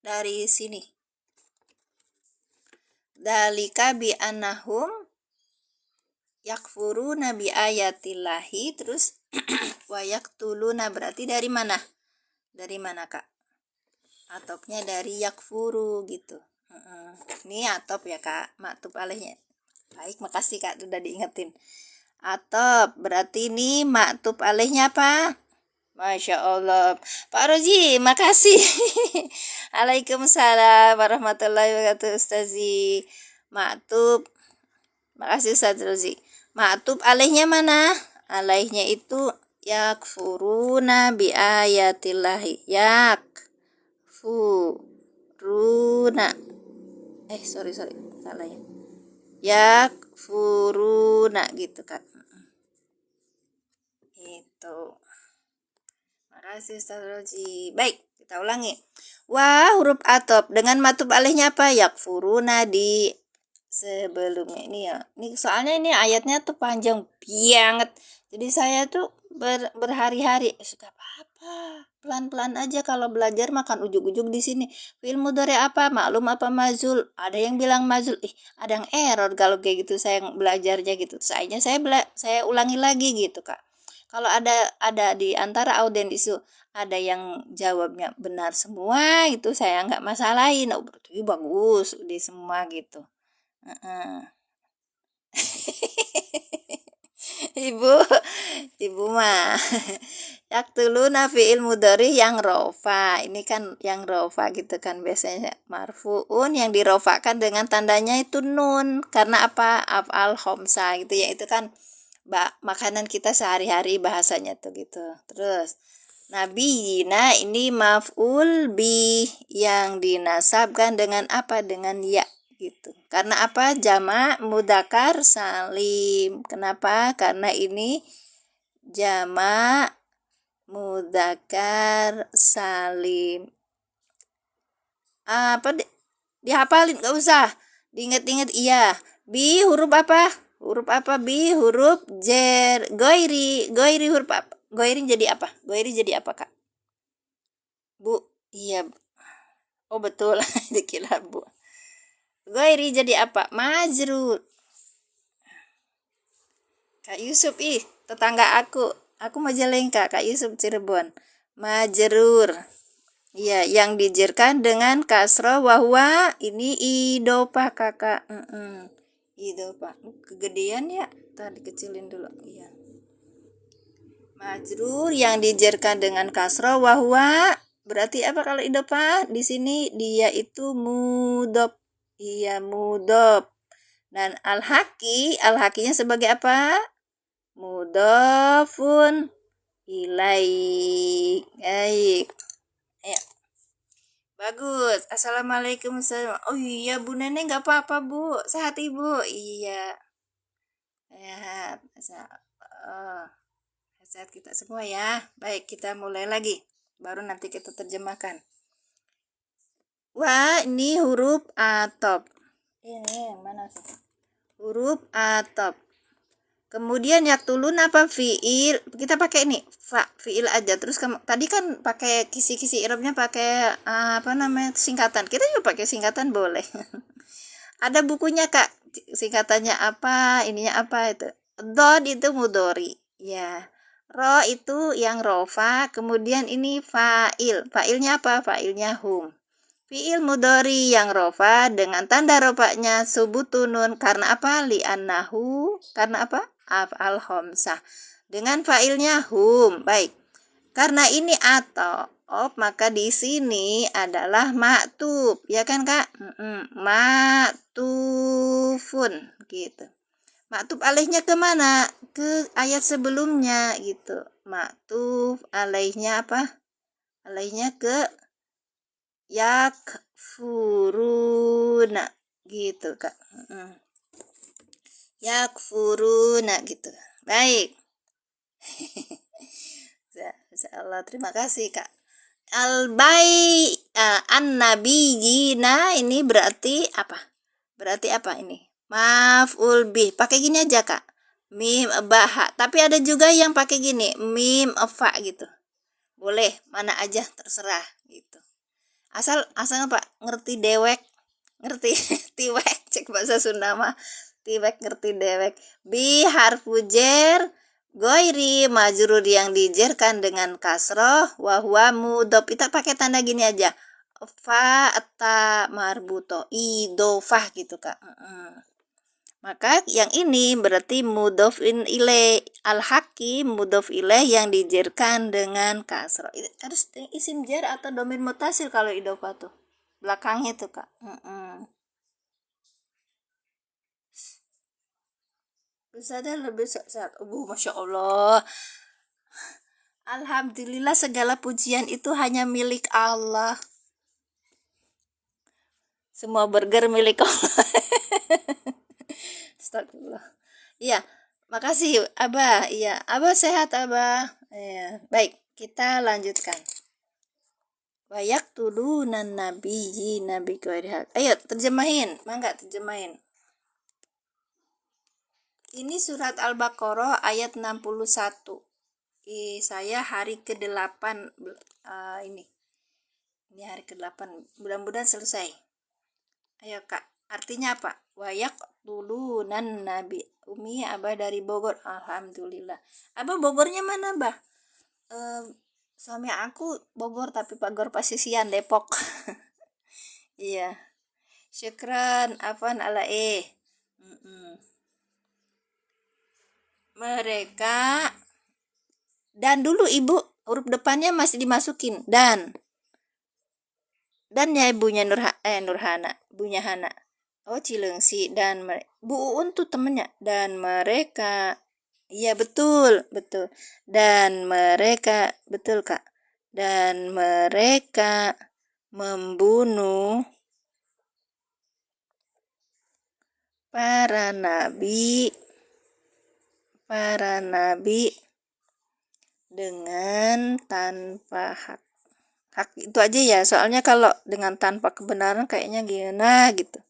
dari sini. Dalika bi annahum yakfuruna bi ayatillahi, terus wa yaktuluna, berarti dari mana? Dari mana Kak? Atopnya dari yakfuru gitu. Ini atop ya Kak, maktub alaihnya. Baik, makasih Kak sudah diingetin. Atop berarti ini maktub alaihnya apa? Masya Allah, Pak Roji, makasih. Waalaikumsalam warahmatullahi wabarakatuh Ustazi. Maktub, makasih Ustaz Roji. Maktub alaihnya mana? Alaihnya itu yakfuruna bi ayatillahi. Yakfuruna. Sorry, salah ya. Yakfuruna gitu Kak. Itu. Makasih Ustaz Roji. Baik, kita ulangi. Wah, huruf atop dengan matub alihnya apa? Yakfuruna di sebelumnya ini ya. Ini soalnya ini ayatnya tuh panjang banget. Jadi saya tuh berhari-hari sudah apa-apa. Pelan-pelan aja kalau belajar, makan ujug-ujug di sini. Fi'il mudhari apa? Maklum apa mazul? Ada yang bilang mazul. Ada yang error kalau kayak gitu saya belajarnya gitu. Saya ulangi lagi gitu, Kak. Kalau ada di antara audien itu ada yang jawabnya benar semua, itu saya nggak masalahin. Berarti bagus di semua gitu. Ibu mah yaktuluna fi'il mudhari yang rofa. Ini kan yang rofa gitu kan, biasanya marfuun yang dirofakan dengan tandanya itu nun. Karena apa? Af'al khomsa gitu ya. Itu kan makanan kita sehari-hari bahasanya tuh gitu. Terus nabiyina ini maf'ul bi yang dinasabkan dengan apa? Dengan ya gitu. Karena apa? Jamak mudzakkar salim. Kenapa? Karena ini jamak mudzakkar salim. Apa dihafalin, nggak usah diinget-inget. Iya, bi huruf apa? Huruf apa? Bi huruf jer. Goiri huruf apa? Goiri jadi apa? Goiri jadi apa Kak? Bu, iya. Oh betul, dikira bu. Goiri jadi apa? Majrur. Kak Yusuf tetangga aku. Aku Majalengka, Kak Yusuf Cirebon. Majrur. Iya, yang dijerkan dengan kasroh wahwa ini idopah kakak. Idopah. Kegedean ya. Tadi kecilin dulu. Iya. Majrur yang dijerkan dengan kasroh wahwa berarti apa kalau idopah? Di sini dia itu mudop. Iya, mudop. Dan al-hakinya sebagai apa? Mudofun ilaih. Baik. Ayo. Bagus. Assalamualaikum. Oh iya, Bu Nenek nggak apa-apa, Bu. Sehat Ibu? Iya. Sehat. Sehat kita semua ya. Baik, kita mulai lagi. Baru nanti kita terjemahkan. Wah, ini huruf atop. Ini mana sih? Huruf atop. Kemudian yaktulun apa fiil? Kita pakai ini fiil aja. Terus tadi kan pakai kisi-kisi i'rabnya pakai apa namanya singkatan. Kita juga pakai singkatan boleh. Ada bukunya Kak. Singkatannya apa? Ininya apa itu? Dod itu mudori. Ya. Ro itu yang rofa. Kemudian ini fa'il. Fa'ilnya apa? Fa'ilnya hum. Fi'il mudori yang rofa dengan tanda rofanya subutunun karena apa? Li'annahu karena apa? Af'al khamsah. Dengan fa'ilnya hum. Baik. Karena ini atau maka di sini adalah maktub, ya kan Kak? Maktufun gitu. Maktub alaihnya kemana? Ke ayat sebelumnya gitu. Maktub alaihnya apa? Alaihnya ke yakfuruna gitu Kak. Yakfuruna gitu. Baik. Insyaallah, terima kasih Kak. An-nabiyina ini berarti apa? Berarti apa ini? Maf'ul bih. Pakai gini aja Kak. Mim baha. Tapi ada juga yang pakai gini, mim fa gitu. Boleh, mana aja terserah gitu. Asal Pak ngerti dewek, ngerti tiwek, cek bahasa Sunda mah. Tiwek ngerti dewek. Bi harfu jer goiri majrur yang dijerkan dengan kasroh wahwa mudop. Kita pakai tanda gini aja. Fa ta marbuto idofah gitu Kak. Maka yang ini berarti mudhof ilaih al-haqi mudhof ilaih yang dijerkan dengan kasroh. Harus isim jar atau domir mutasil kalau idofah tuh. Belakangnya tuh Kak. Bisa lebih sehat. Masya Allah. Alhamdulillah segala pujian itu hanya milik Allah. Semua burger milik Allah. Astagfirullah. Iya, makasih Abah. Iya, Abah sehat Abah. Iya, baik, kita lanjutkan. Wayak tudunan nabi kuarihat. Ayo terjemahin, mangga terjemahin. Ini surat Al-Baqarah ayat 61. Saya hari ke-8 ini. Ini hari ke-8. Mudah-mudahan selesai. Ayo Kak, artinya apa? Wayak tulunan nabi. Umi Abah dari Bogor. Alhamdulillah. Abah Bogornya mana, Bah? Suami aku Bogor tapi Bogor Pasisian Depok. Iya. Syukran afan ala Mereka dan dulu Ibu huruf depannya masih dimasukin dan ya ibunya Nurhana, ibunya Hana. Oh Cilengsi dan Bu Uun tuh temennya dan mereka iya betul dan mereka betul Kak dan mereka membunuh para nabi dengan tanpa hak itu aja ya, soalnya kalau dengan tanpa kebenaran kayaknya gimana gitu,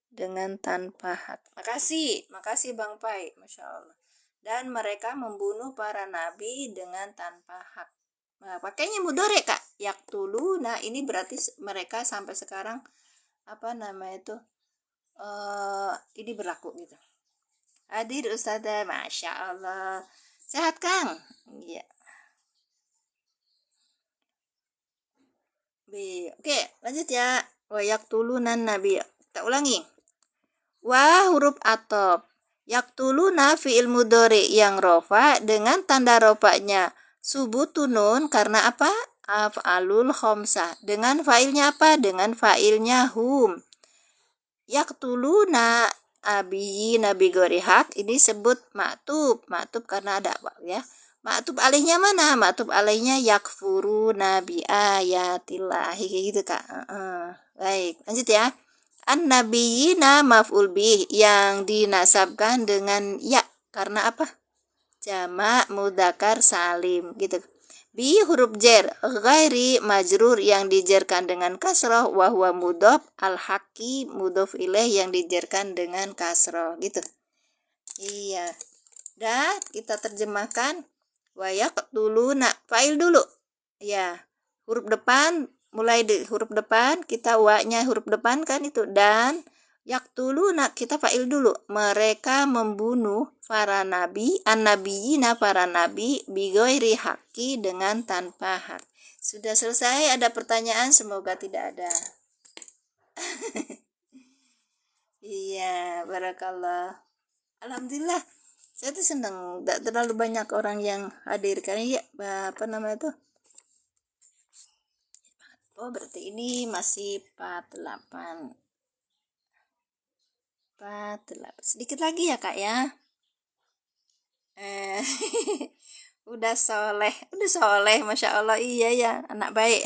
dengan tanpa hak. Makasih Bang Pai, Masya Allah. Dan mereka membunuh para nabi dengan tanpa hak. Nah, pakainya mudhari Kak. Yaktuluna ini berarti mereka sampai sekarang apa namanya itu ini berlaku gitu. Hadir Ustazah, Masya Allah. Sehat Kang? Iya. Oke, lanjut ya. Wa yaktulunan nabi. Kita ulangi. Wa huruf atop. Yaktuluna fi'il mudhari yang rofa dengan tanda rofanya subutunun karena apa? Af'alul khomsah. Dengan fa'ilnya apa? Dengan fa'ilnya hum. Yaktuluna abi nabi gorihak ini sebut maktub. Maktub karena ada apa ya? Maktub alihnya mana? Maktub alihnya yakfuru nabi ayatillahi gitu Kak. Baik, lanjut ya. An-nabiyina maf'ul bih yang dinasabkan dengan ya karena apa? Jamak mudzakkar salim gitu. Bi huruf jer ghairi majrur yang dijerkan dengan kasroh wa huwa mudhof al haqi mudhof ilaih yang dijerkan dengan kasroh gitu. Iya. Dah kita terjemahkan wa yaqtuluna fa'il dulu. Ya. Huruf depan mulai di huruf depan kita wa-nya huruf depan kan itu dan yaktuluna kita fa'il dulu. Mereka membunuh para nabi, an-nabiyina para nabi bighairi haqqi dengan tanpa hak. Sudah selesai, ada pertanyaan? Semoga tidak ada. Iya, barakallah. Alhamdulillah. Saya tuh senang, tidak terlalu banyak orang yang hadir karena ya apa namanya tuh. Oh, berarti ini masih 48. 48. Sedikit lagi ya, Kak ya. Udah soleh, Masya Allah. Iya ya, anak baik.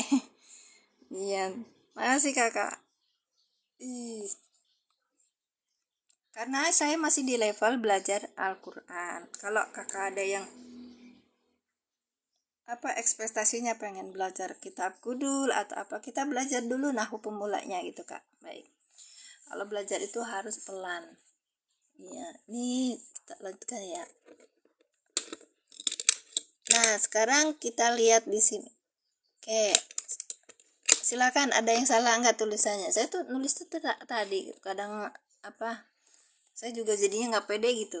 Iya, makasih Kakak. Ih, karena saya masih di level belajar Al-Quran. Kalau Kakak ada yang apa ekspektasinya pengen belajar kitab kudul atau apa, kita belajar dulu nahu pemulanya gitu Kak. Baik. Kalau belajar itu harus pelan. Iya, ini kita lanjutkan ya. Nah, sekarang kita lihat di sini. Oke. Silakan, ada yang salah nggak tulisannya? Saya tuh nulis tuh tadi kadang apa? Saya juga jadinya nggak pede gitu.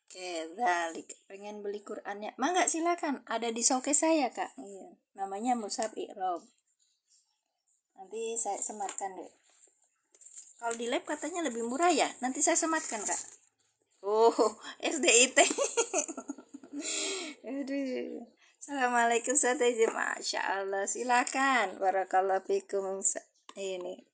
Oke, balik. Pengen beli Qur'annya? Mangga silakan. Ada di showcase saya kak. Iya. Namanya Mushaf Iqrob. Nanti saya sematkan deh. Kalau di lab katanya lebih murah ya. Nanti saya sematkan kak. Oh, SDIT. Aduh. Assalamualaikum Ustazah. Masya Allah. Silakan. Barakallahu fikum. Ini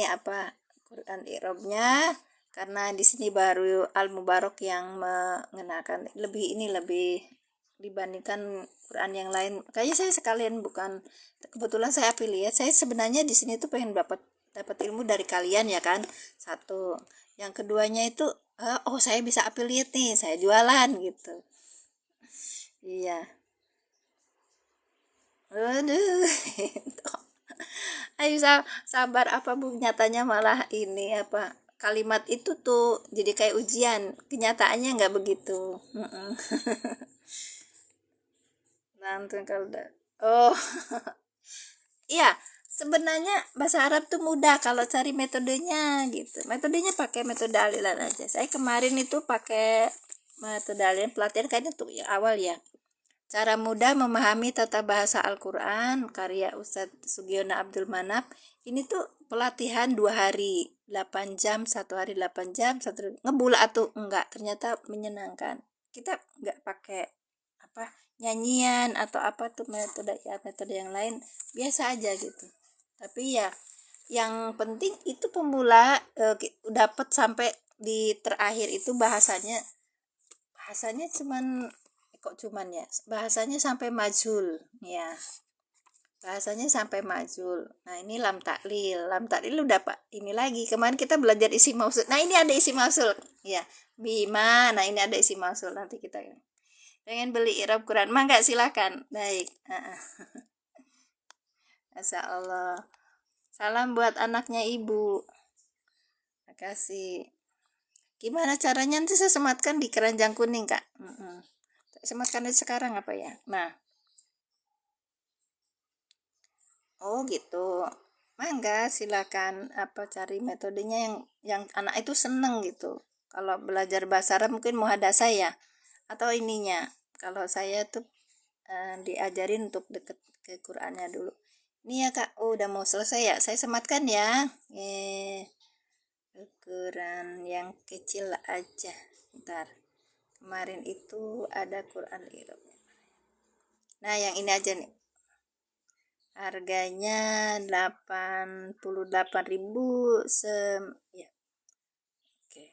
apa Quran Irobnya karena di sini baru Al Mubarak yang mengenakan lebih dibandingkan Quran yang lain. Kayaknya saya sekalian bukan kebetulan saya affiliate. Saya sebenarnya di sini tuh pengen dapat ilmu dari kalian ya kan. Satu. Yang keduanya itu oh saya bisa affiliate nih, saya jualan gitu. Iya. Aduh. Ayo sabar apa bu, nyatanya malah ini apa kalimat itu tuh jadi kayak ujian, kenyataannya nggak begitu. Nanti kalau oh iya, sebenarnya bahasa Arab tuh mudah kalau cari metodenya gitu. Metodenya pakai metode alilan aja. Saya kemarin itu pakai metode alilan pelatihan kayaknya tuh ya awal ya. Cara mudah memahami tata bahasa Al-Quran karya Ustadz Sugiono Abdul Manap. Ini tuh pelatihan 2 hari 8 jam, 1 hari 8 jam, ngebul atau enggak, ternyata menyenangkan. Kita enggak pakai apa nyanyian atau apa tuh metode yang lain, biasa aja gitu. Tapi ya yang penting itu pemula dapat sampai di terakhir itu bahasanya cuman ya bahasanya sampai majul ya, bahasanya sampai majul. Nah ini lam taklil udah pak ini lagi kemarin kita belajar isi mausul. Nah ini ada isi mausul ya, bima. Nah ini ada isi mausul, nanti kita pengen beli i'rab Quran mangga silakan. Baik. Masya Allah, salam buat anaknya ibu. Makasih. Gimana caranya? Nanti saya sematkan di keranjang kuning, Kak. Saya sematkan sekarang apa ya? Nah, oh gitu. Mangga, silakan apa cari metodenya yang anak itu seneng gitu. Kalau belajar bahasa Arab mungkin muhadasah ya, atau ininya. Kalau saya tuh diajarin untuk deket ke Qurannya dulu. Ini ya Kak, oh, udah mau selesai ya. Saya sematkan ya. Ukuran yang kecil aja. Ntar. Kemarin itu ada Quran Irob. Nah, yang ini aja nih. Harganya 88.000 ya. Oke.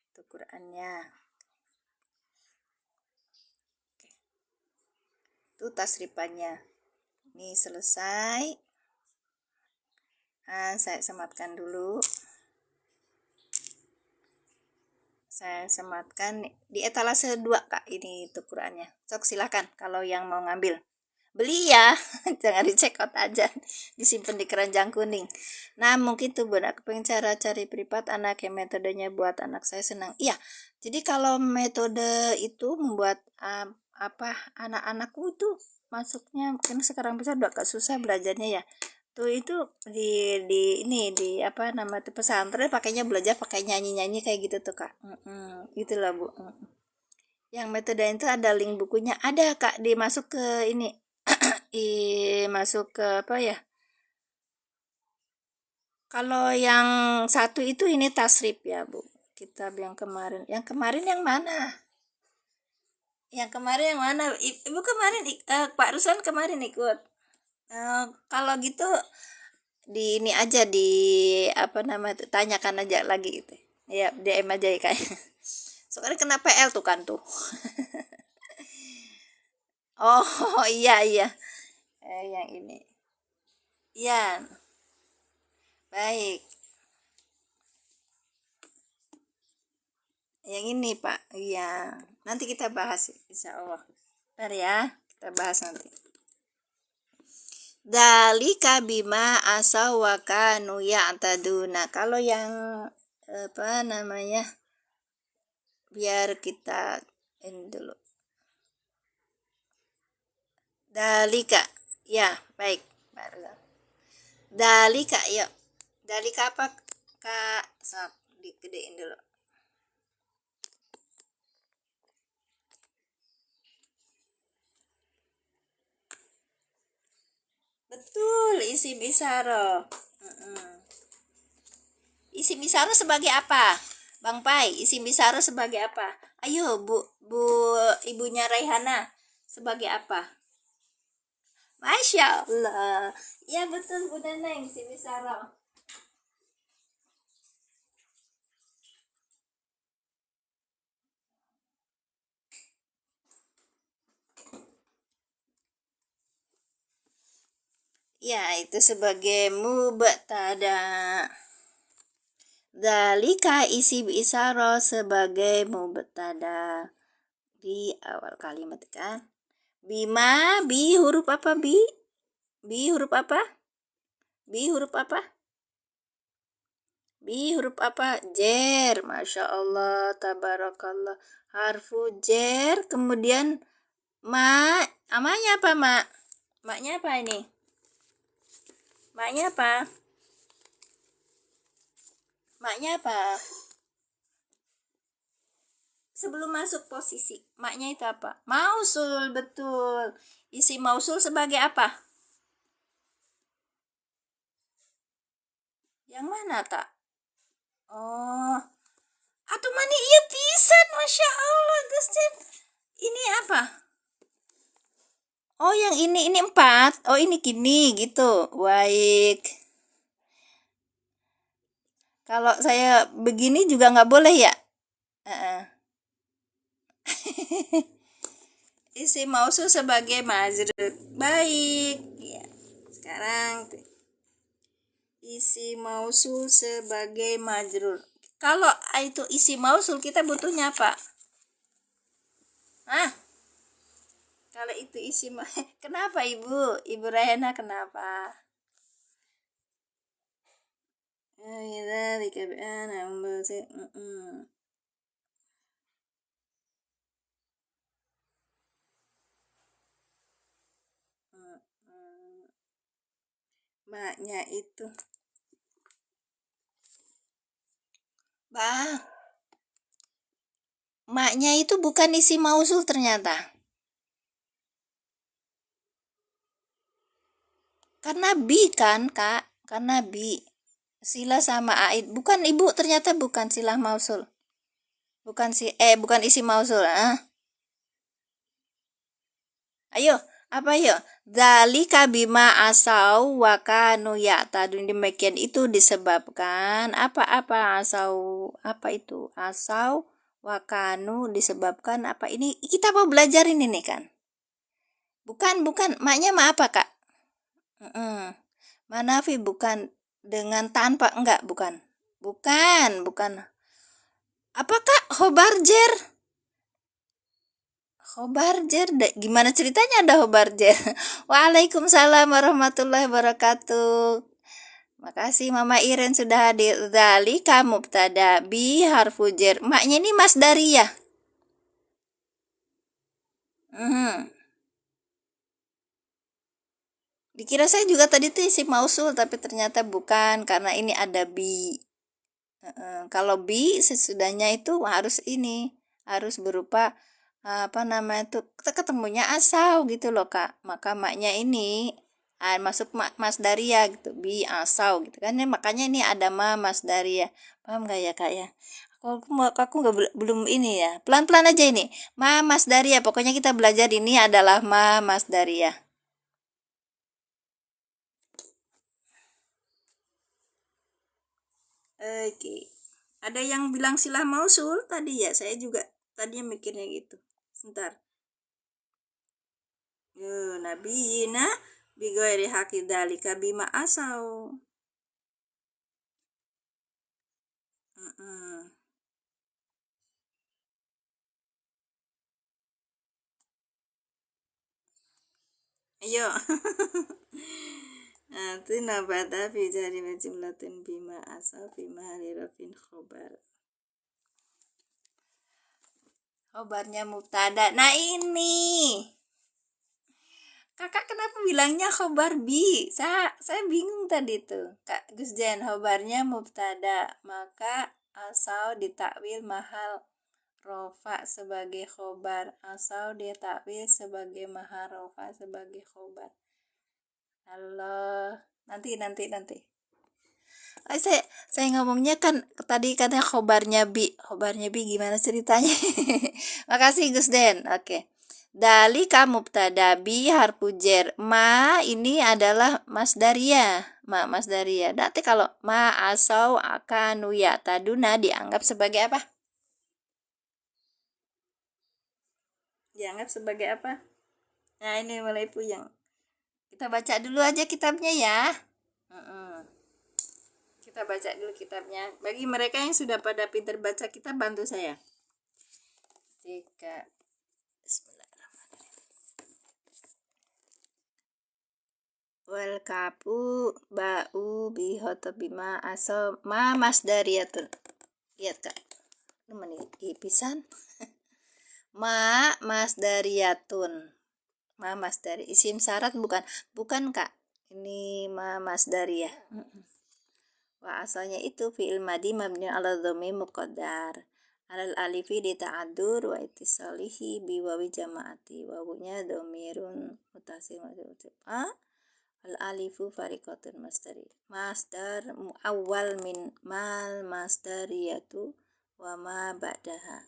Itu Qurannya. Oke. Itu tasrifannya. Ini selesai. Nah, saya sematkan dulu. Saya sematkan di etalase 2 Kak, ini itu Qurannya. Sok silakan kalau yang mau ngambil. Beli ya, jangan di check out aja, disimpan di keranjang kuning. Nah, mungkin tuh buat aku pengen cara cari privat anak yang metodenya buat anak saya senang. Iya, jadi kalau metode itu membuat apa anak-anakku itu masuknya mungkin sekarang bisa udah agak susah belajarnya ya. Tuh itu di apa nama itu pesantren pakainya belajar pakai nyanyi-nyanyi kayak gitu tuh Kak. Itulah Bu. Yang metode itu ada link bukunya, ada Kak, dimasuk ke ini masuk ke apa ya? Kalau yang satu itu ini tasrif ya Bu. Kitab yang kemarin. Yang kemarin yang mana? Yang kemarin yang mana? Ibu kemarin Pak Ruslan kemarin ikut. Kalau gitu di ini aja di apa nama itu tanyakan aja lagi itu. Ya DM aja ya kayak. Soalnya kena PL tuh kan tuh. Oh iya iya. Yang ini. Iya, baik. Yang ini Pak, iya. Nanti kita bahas insya Allah. Ntar ya, kita bahas nanti. Dalika bima asawakanu ya'taduna. Kalau yang apa namanya? Biar kita ini dulu. Dalika. Ya, baik. Dalika, yuk. Dalika apa? Kak, sok digedein dulu. Betul, isi bisaro. Isi bisaro sebagai apa? Bang Pai, isi bisaro sebagai apa? Ayo, ibunya Raihana sebagai apa? Masya Allah. Ya betul Bu Neneng, isi bisaro. Ya, itu sebagai mubtada. Dalika isi bisaro sebagai mubtada di awal kalimat kan. Bima, bi huruf apa bi? Bi huruf apa? Bi huruf apa? Bi huruf apa? Jer. Masya Allah, tabarakallah. Harfu jer, kemudian ma. Amanya apa, mak? Maknya apa ini? Maknya apa? Maknya apa? Sebelum masuk posisi, maknya itu apa? Mausul, betul. Isi mausul sebagai apa? Yang mana, tak? Oh, atau mani iya pisan, Masya Allah, Gusten. Ini apa? Oh, yang ini 4. Oh, ini gini gitu. Baik. Kalau saya begini juga nggak boleh ya? Isi mausul sebagai majrur. Baik. Ya. Sekarang isi mausul sebagai majrur. Kalau itu isi mausul kita butuhnya apa? Hah? Kalau itu isi kenapa Ibu? Ibu Rehana kenapa? dzalika bi annahum maknya itu Bang, maknya itu bukan isi mausul ternyata. Karena bi kan, Kak? Karena bi. Sila sama aid. Bukan ibu ternyata bukan silah mausul. Bukan isi mausul. Ayo, apa yuk? Dzalika bima asau wa kanu ya'tadun. Demikian itu disebabkan apa-apa asau, apa itu? Asau wa kanu disebabkan apa? Ini kita mau belajar ini nih kan. Bukan, maknya ma apa, Kak? Manafi bukan dengan tanpa enggak, bukan. Bukan. Apakah hobarjer? Hobarjer, gimana ceritanya ada hobarjer? Waalaikumsalam warahmatullahi wabarakatuh. Makasih Mama Iren sudah hadir. Dzalika mubtada bi harfu jar. Maknya ini Mas Daria. Dikira saya juga tadi tuh isi mausul tapi ternyata bukan karena ini ada bi. Kalau bi sesudahnya itu harus berupa apa namanya itu kita ketemunya asau gitu loh Kak, maka maknya ini masuk Mas Daria gitu, bi asau gitu kan ya, makanya ini ada Mas Daria, paham gak ya Kak ya? Aku nggak belum ini ya, pelan-pelan aja ini Mas Daria, pokoknya kita belajar ini adalah Mas Daria. Oke. Ada yang bilang silah mausul tadi ya, saya juga tadinya mikirnya gitu. Sebentar. Nabiyina bigoiri haki dalika bima asau. Ayo. Nanti nabata fi jari jumlatin bima asau bima halirafin khobar. Khobarnya mubtada. Nah ini. Kakak kenapa bilangnya khobar bi? Saya bingung tadi tuh. Kak Gusjan, khobarnya mubtada. Maka asal ditakwil mahal rofa sebagai khobar. Asal ditakwil sebagai mahal rofa sebagai khobar. Halo, nanti. Saya ngomongnya kan tadi katanya khobarnya bi gimana ceritanya? Makasih Gus Den. Oke. Dalika mubtada bi harfu jar. Ma ini adalah Mas Daria. Mas Daria. Nanti kalau ma asau akanu ya taduna dianggap sebagai apa? Dianggap sebagai apa? Nah, ini mulai puyeng. Kita baca dulu aja kitabnya ya. Kita baca dulu kitabnya. Bagi mereka yang sudah pada pintar baca, kita bantu saya. Jika wal kapu ba'u bihoto bima aso ma mas dariyatun. Lihat Kak. Ini pisan. Ma mas dariyatun. Ma mas dari isim syarat bukan Kak. Ini ma mas dariyah. Wa asalnya itu fi'il madi mabni ala dhamir muqaddar alal alifi di ta'adur wa ittisalihi bi wawi jama'ati wawunya dhamirun mutasil al alifu fariqatun masdar awal min mal masdariyatu wa ma ba'daha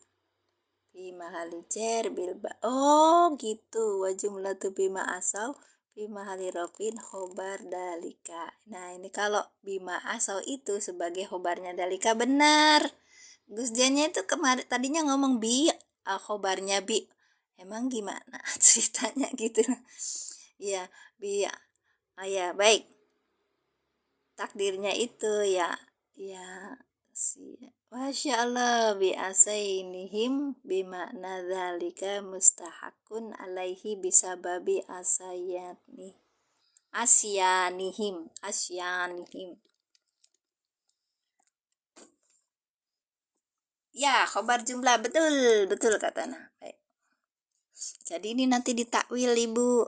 fi mahali jar bil oh gitu wa jumlatu bima asau bima hali rofin khobar dalika. Nah ini kalau bima asau itu sebagai khobarnya dalika benar. Gus Jannya itu kemarin tadinya ngomong bi khobarnya bi, emang gimana ceritanya gitu ya bi ya baik, takdirnya itu ya Masya Allah bi asainihim bimakna dzalika mustahakun alaihi bisababi asyanihim Ya, khobar jumlah, betul, betul kata Nah. Baik. Jadi ini nanti ditakwil Ibu.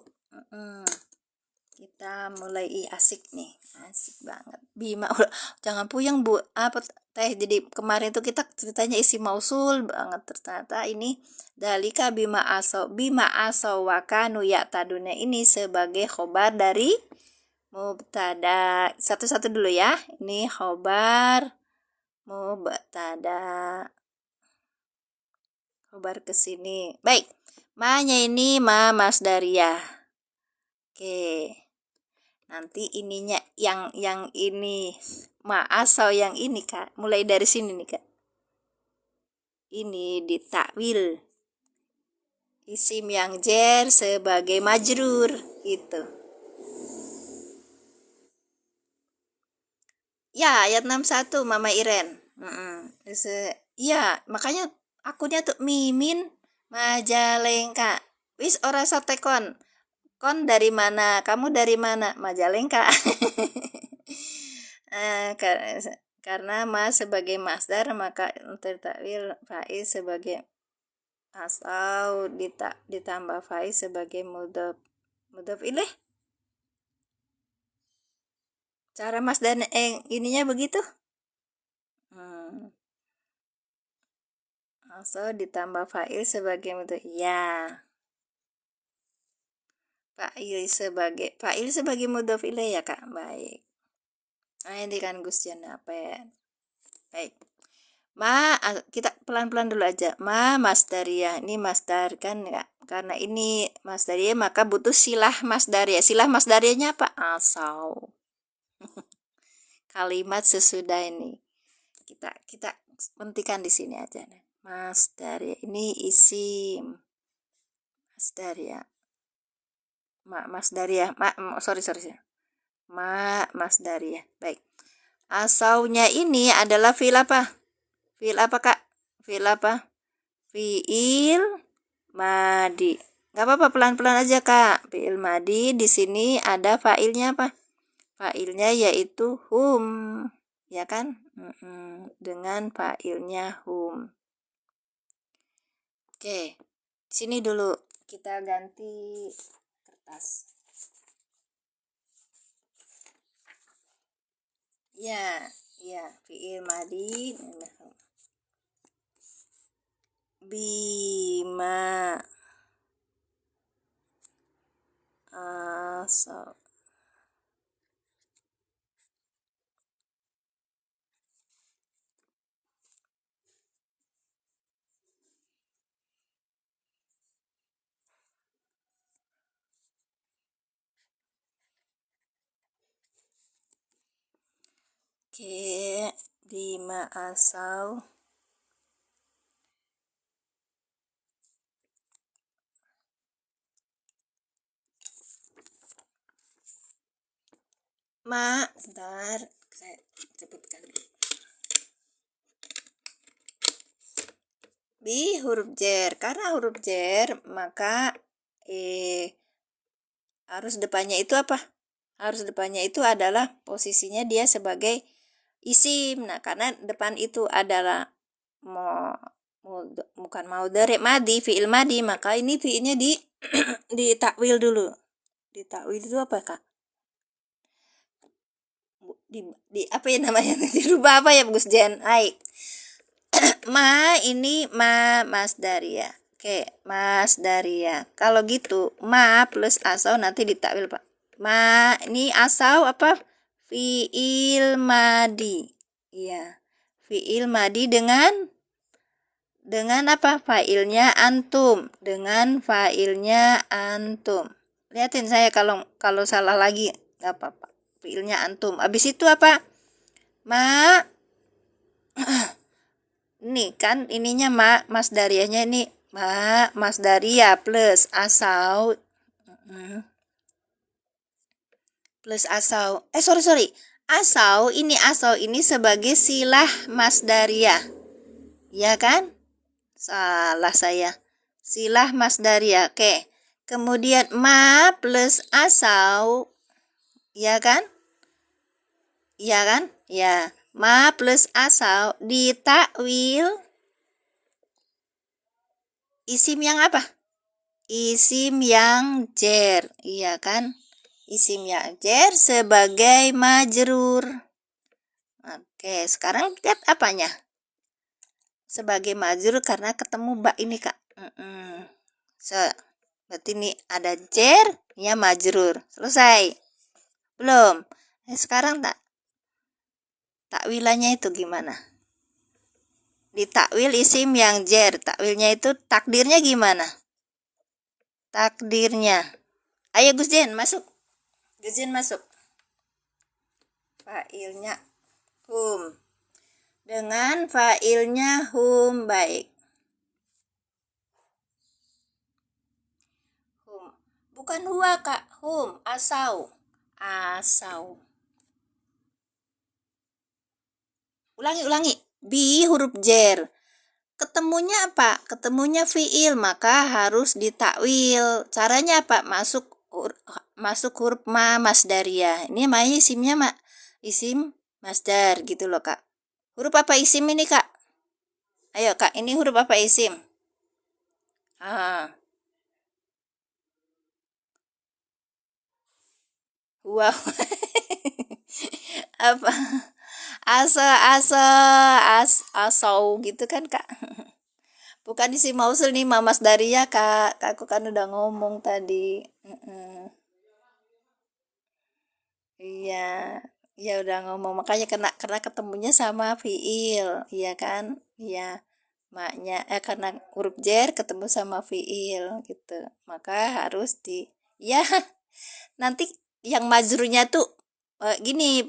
Kita mulai asik nih, asik banget. Bima, jangan puyeng Bu. Apa teh? Jadi kemarin tuh kita ceritanya isi mausul banget. Ternyata ini dalika bima aso wakanu ya taduna ini sebagai khobar dari mubtada. Satu-satu dulu ya. Ini khobar mubtada. Khobar ke sini. Baik. Ma-nya ini ma masdariyah. Oke. Nanti ininya yang ini ma asal yang ini Kak. Mulai dari sini nih Kak. Ini ditakwil. Isim yang jer sebagai majrur gitu. Ya, ayat 61 Mama Iren. Ya, makanya akunnya tuh Mimin Majalengka. Wis ora satekon. Kon dari mana? Kamu dari mana? Majalengka. Karena ma sebagai masdar maka tertakwil faiz sebagai asal ditambah faiz sebagai mudhof ilaih. Cara masdar ininya begitu. Asal ditambah faiz sebagai mudhof ya. Fa'il sebagai mudhof ilaih ya Kak. Baik. Nah, ini kan Gustian apa ya? Baik. Kita pelan-pelan dulu aja. Masdariyah. Ini masdar kan ya. Karena ini masdariyah maka butuh silah masdariyah. Silah masdariyahnya apa? Asal. Kalimat sesudah ini. Kita hentikan di sini aja. Masdariyah. Ini isim. Masdariyah. Masdariyah. Sorry. Masdariyah. Baik. Asaunya ini adalah fi'il apa? Fi'il apa Kak? Fi'il apa? Fi'il madi. Gak apa-apa, pelan-pelan aja Kak. Fi'il madi di sini ada fa'ilnya apa? Fa'ilnya yaitu hum. Ya kan? Dengan fa'ilnya hum. Oke. Sini dulu kita ganti kertas. Ya, fi'il madi bima asal. Oke, bima asal. Sebentar, saya sebutkan dulu. Bi huruf jer. Karena huruf jer, maka harus depannya itu apa? Harus depannya itu adalah posisinya dia sebagai isim. Nah, karena depan itu adalah bukan mudhari madi, fi'il madi, maka ini fi'ilnya ditakwil dulu. Ditakwil itu apa Kak? Di apa ya namanya? Dirubah apa ya Gus Jen? Ini masdariyah. Oke, masdariyah. Kalau gitu, plus asau nanti ditakwil Pak. Ini asau apa? Fi'il madi. Iya. Fi'il madi dengan apa? Fa'ilnya antum. Dengan fa'ilnya antum. Lihatin saya kalau salah lagi, enggak apa-apa. Fi'ilnya antum. Habis itu apa? Nih kan ininya masdariyahnya ini masdariyah plus asau sorry asau ini sebagai silah masdariyah ya kan, salah saya, silah masdariyah. Oke, kemudian plus asau ya kan ya, plus asal ditakwil isim yang apa? Isim yang jer, iya kan? Isim yang jer sebagai majrur. Oke, sekarang lihat apanya? Sebagai majrur karena ketemu ba ini, Kak. Berarti ini ada jer, ya majrur. Selesai. Belum. Sekarang takwilannya itu gimana? Ditakwil isim yang jer. Takwilnya itu takdirnya gimana? Takdirnya. Ayo Gus Jen masuk. Gus Jen masuk. Failnya hum. Dengan failnya hum, baik. Hum. Bukan huwa, Kak. Hum, asau. Asau. Ulangi. Bi huruf jer. Ketemunya apa? Ketemunya fiil, maka harus ditakwil. Caranya apa? Masuk huruf ma masdariyah. Ini namanya isimnya isim masdar gitu loh, Kak. Huruf apa isim ini, Kak? Ayo, Kak, ini huruf apa isim? Wow. Apa? Asau gitu kan, Kak? Bukan isim mausul nih, mamas Daria, Kak. Aku kan udah ngomong tadi. Iya, iya udah ngomong. Makanya karena ketemunya sama fiil, iya kan? Iya, maknya karena huruf jer ketemu sama fiil gitu. Maka harus ya nanti yang majrurnya tuh gini,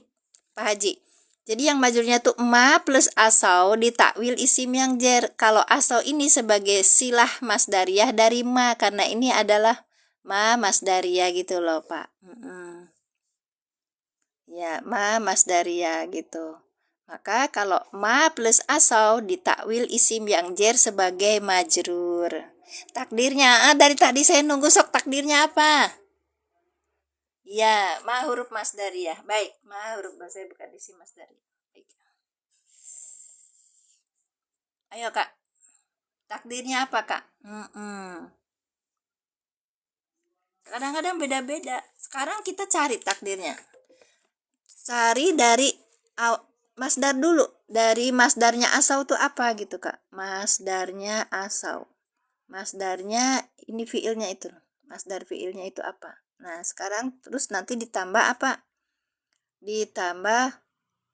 Pak Haji. Jadi yang majurnya tuh ma plus asau ditakwil isim yang jer. Kalau asau ini sebagai silah masdariyah dari ma karena ini adalah ma masdariyah gitu loh, Pak. Ya, ma masdariyah gitu. Maka kalau ma plus asau ditakwil isim yang jer sebagai majrur. Takdirnya dari tadi saya nunggu sok takdirnya apa? Ya, ma huruf masdariyah. Baik, ma huruf saya bukan isim masdariyah. Baik. Ayo Kak, takdirnya apa Kak? Kadang-kadang beda-beda. Sekarang kita cari takdirnya. Cari dari masdar dulu. Dari masdarnya asau tuh apa gitu Kak? Masdarnya asau. Masdarnya ini fiilnya itu. Masdar fiilnya itu apa? Nah, sekarang terus nanti ditambah apa? Ditambah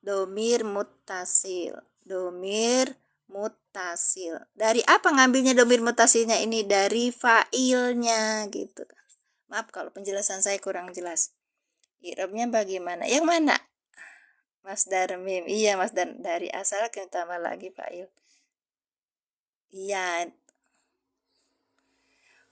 domir muttasil. Domir mutasil. Dari apa ngambilnya domir mutasilnya ini? Dari failnya gitu. Maaf kalau penjelasan saya kurang jelas. I'rabnya bagaimana? Yang mana? Masdar mim. Iya, masdar dari asal kita tambah lagi fa'il. Iya.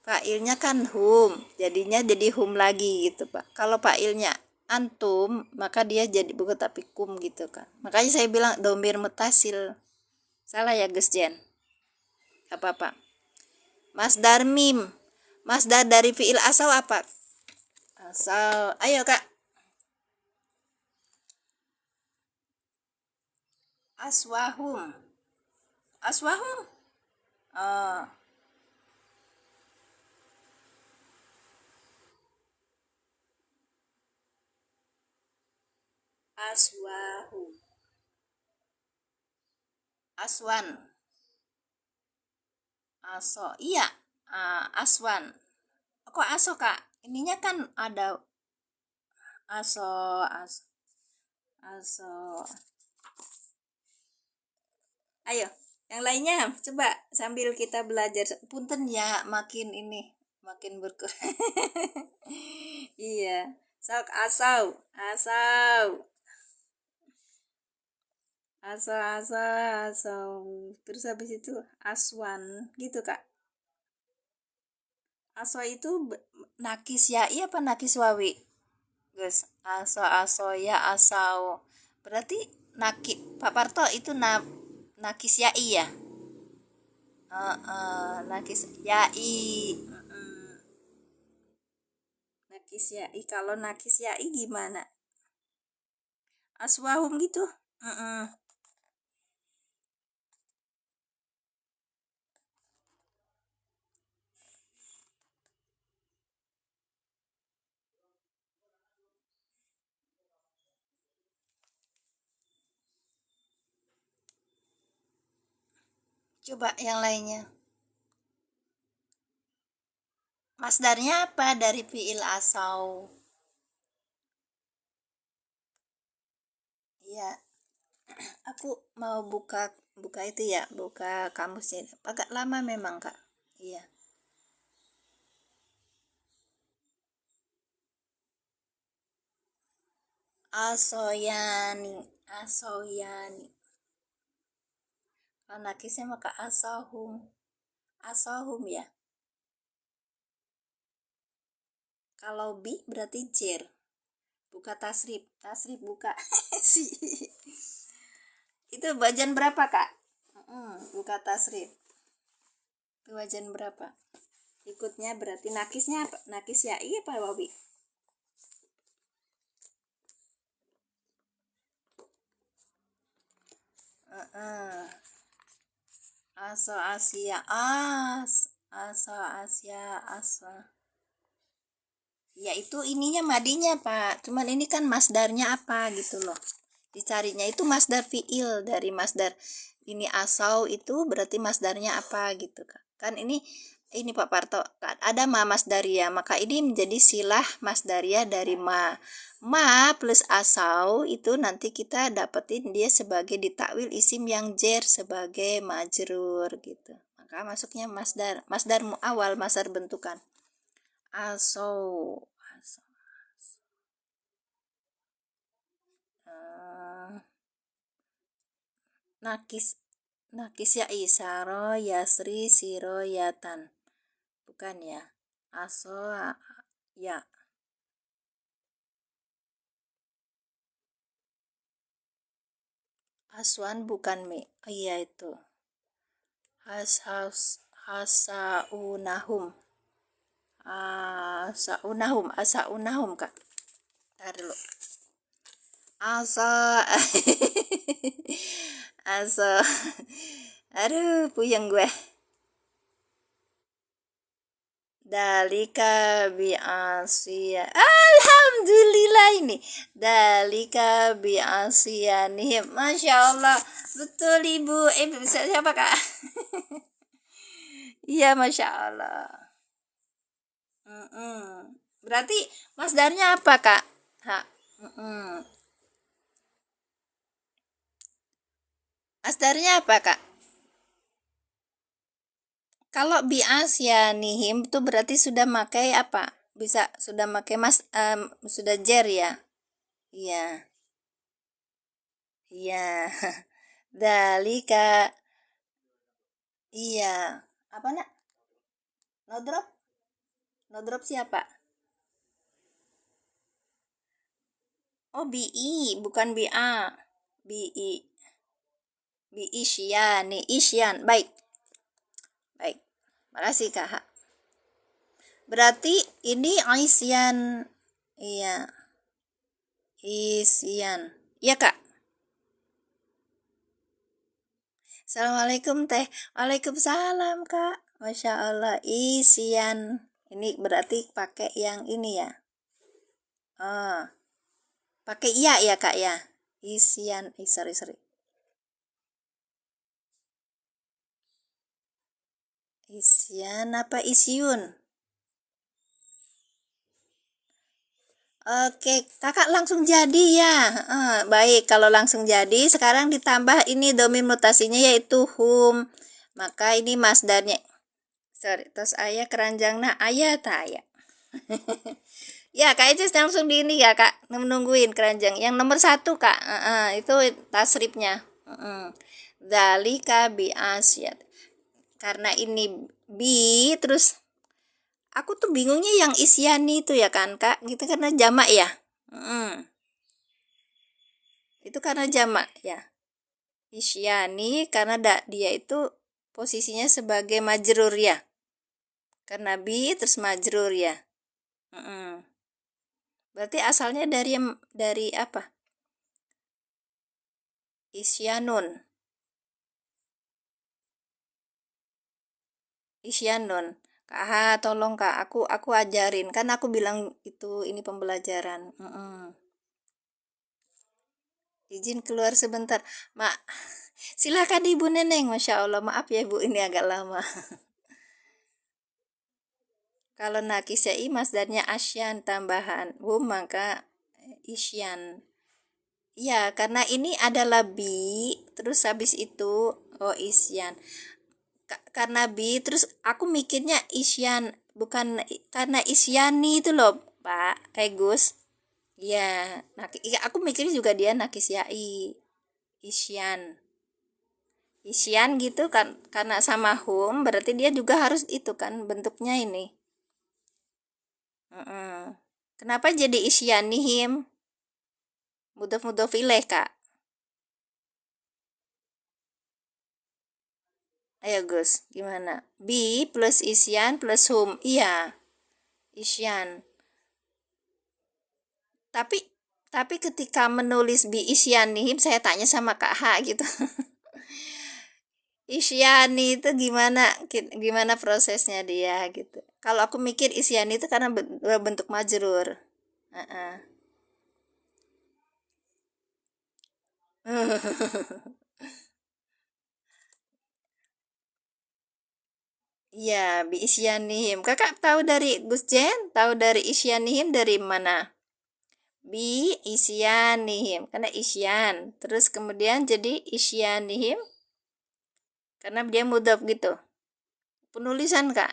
Fa'ilnya kan hum. Jadinya jadi hum lagi gitu, Pak. Kalau fa'ilnya antum, maka dia jadi bukan tapi kum gitu kan. Makanya saya bilang domir mutasil. Salah ya, Gus Jen? Apa-apa. Masdar mim. Masdar dari fi'il asal apa? Asal. Ayo, Kak. Aswahum. Aswahum. Oh. Aswahum. Aswan. Aso. Iya. Aswan. Kok aso, Kak? Ininya kan ada aso, aso. Ayo, yang lainnya coba sambil kita belajar. Punten ya, makin ini, makin berkurang. Iya. Sok asau, asau. Asau. Terus habis itu aswan gitu, Kak. Aso itu nakis yai apa nakis wawi? Guys, aso ya asau. Berarti Pak Parto itu nakis yai ya? Nakis yai. Nakis yai. Kalau nakis yai gimana? Aswahum gitu. Coba yang lainnya. Masdarnya apa dari fiil asau? Iya, aku mau buka buka itu ya, buka kamusnya. Agak lama memang, Kak. Iya. Asoyani, asoyani. Kalau nakisnya maka asohum, asohum ya. Kalau bi berarti jer. Buka tasrif, tasrif buka. Si. Itu bagian berapa, Kak? Buka tasrif. Itu wajan berapa? Ikutnya berarti nakisnya apa? Nakis ya iya Pak Wabi. Aso Asia aso Asia asa. Ya itu ininya madinya Pak. Cuman ini kan masdarnya apa gitu loh. Dicarinya itu masdar fiil dari masdar ini asau itu berarti masdarnya apa gitu kan. Kan ini Pak Parto ada ma masdaria maka ini menjadi silah masdaria dari ma plus asau itu nanti kita dapetin dia sebagai ditakwil isim yang jer sebagai majrur gitu maka masuknya masdar awal masdar bentukan asau nakis nakis ya isaro yasri siro yatan bukan ya aso ya aswan bukan mi iya itu hasaunahum asaunahum Kak tar dulu asa asa aduh puyeng gue dalika bi'asya alhamdulillah ini dalika bi'asyanihim masya Allah betul ibu bisa siapa Kak iya masya Allah berarti masdarnya apa Kak masdarnya apa Kak kalau bi'asyanihim itu berarti sudah pakai apa bisa sudah pakai sudah jer ya iya iya dalika iya apa nak no drop siapa oh bi bukan bi isyani isyan baik baik makasih Kak berarti ini isyan iya isyan iya Kak Assalamualaikum teh Waalaikumsalam Kak Masya Allah isyan ini berarti pakai yang ini ya oh pakai iya ya Kak ya isyan sorry isyan apa isyun oke Kakak langsung jadi ya baik kalau langsung jadi sekarang ditambah ini domain mutasinya yaitu hum maka ini masdarnya sorry terus ayah keranjang nah ayah taya ya Kak Icis langsung di ini ya Kak menungguin keranjang yang nomor 1 Kak itu tasrifnya dalika bi asyad karena ini bi terus aku tuh bingungnya yang isyani itu ya kan Kak gitu karena jamak ya itu karena jamak ya isyani karena dia itu posisinya sebagai majrur ya karena bi terus majrur ya berarti asalnya dari apa isyanun Kak tolong Kak aku ajarin kan aku bilang itu ini pembelajaran Izin keluar sebentar. Mak, silakan Ibu Neneng. Masya Allah, maaf ya Bu, ini agak lama. Kalau nakis ya masdarnya asyan tambahan hum maka isyan. Ya, karena ini adalah bi, terus habis itu isyan. Karena bi, terus aku mikirnya isyan, bukan karena isyani itu loh, Pak. Gus. Ya, aku mikirnya juga dia nakis yai, isyan. Isyan gitu kan, karena sama hum berarti dia juga harus itu kan bentuknya ini. Kenapa jadi isyanihim? Mudhof ilaih, Kak. Ayo Gus, gimana? Bi plus isyan plus hum. Iya, isyan. Tapi ketika menulis bi isyanihim, saya tanya sama Kak H gitu. Isyani itu gimana prosesnya dia gitu. Kalau aku mikir isyani itu karena bentuk majrur. Iya, bi isyanihim. Kakak tahu dari Gus Jen? Tahu dari isyanihim dari mana? Bi isyanihim. Karena isyan. Terus kemudian jadi isyanihim. Karena dia mudhof gitu. Penulisan, Kak.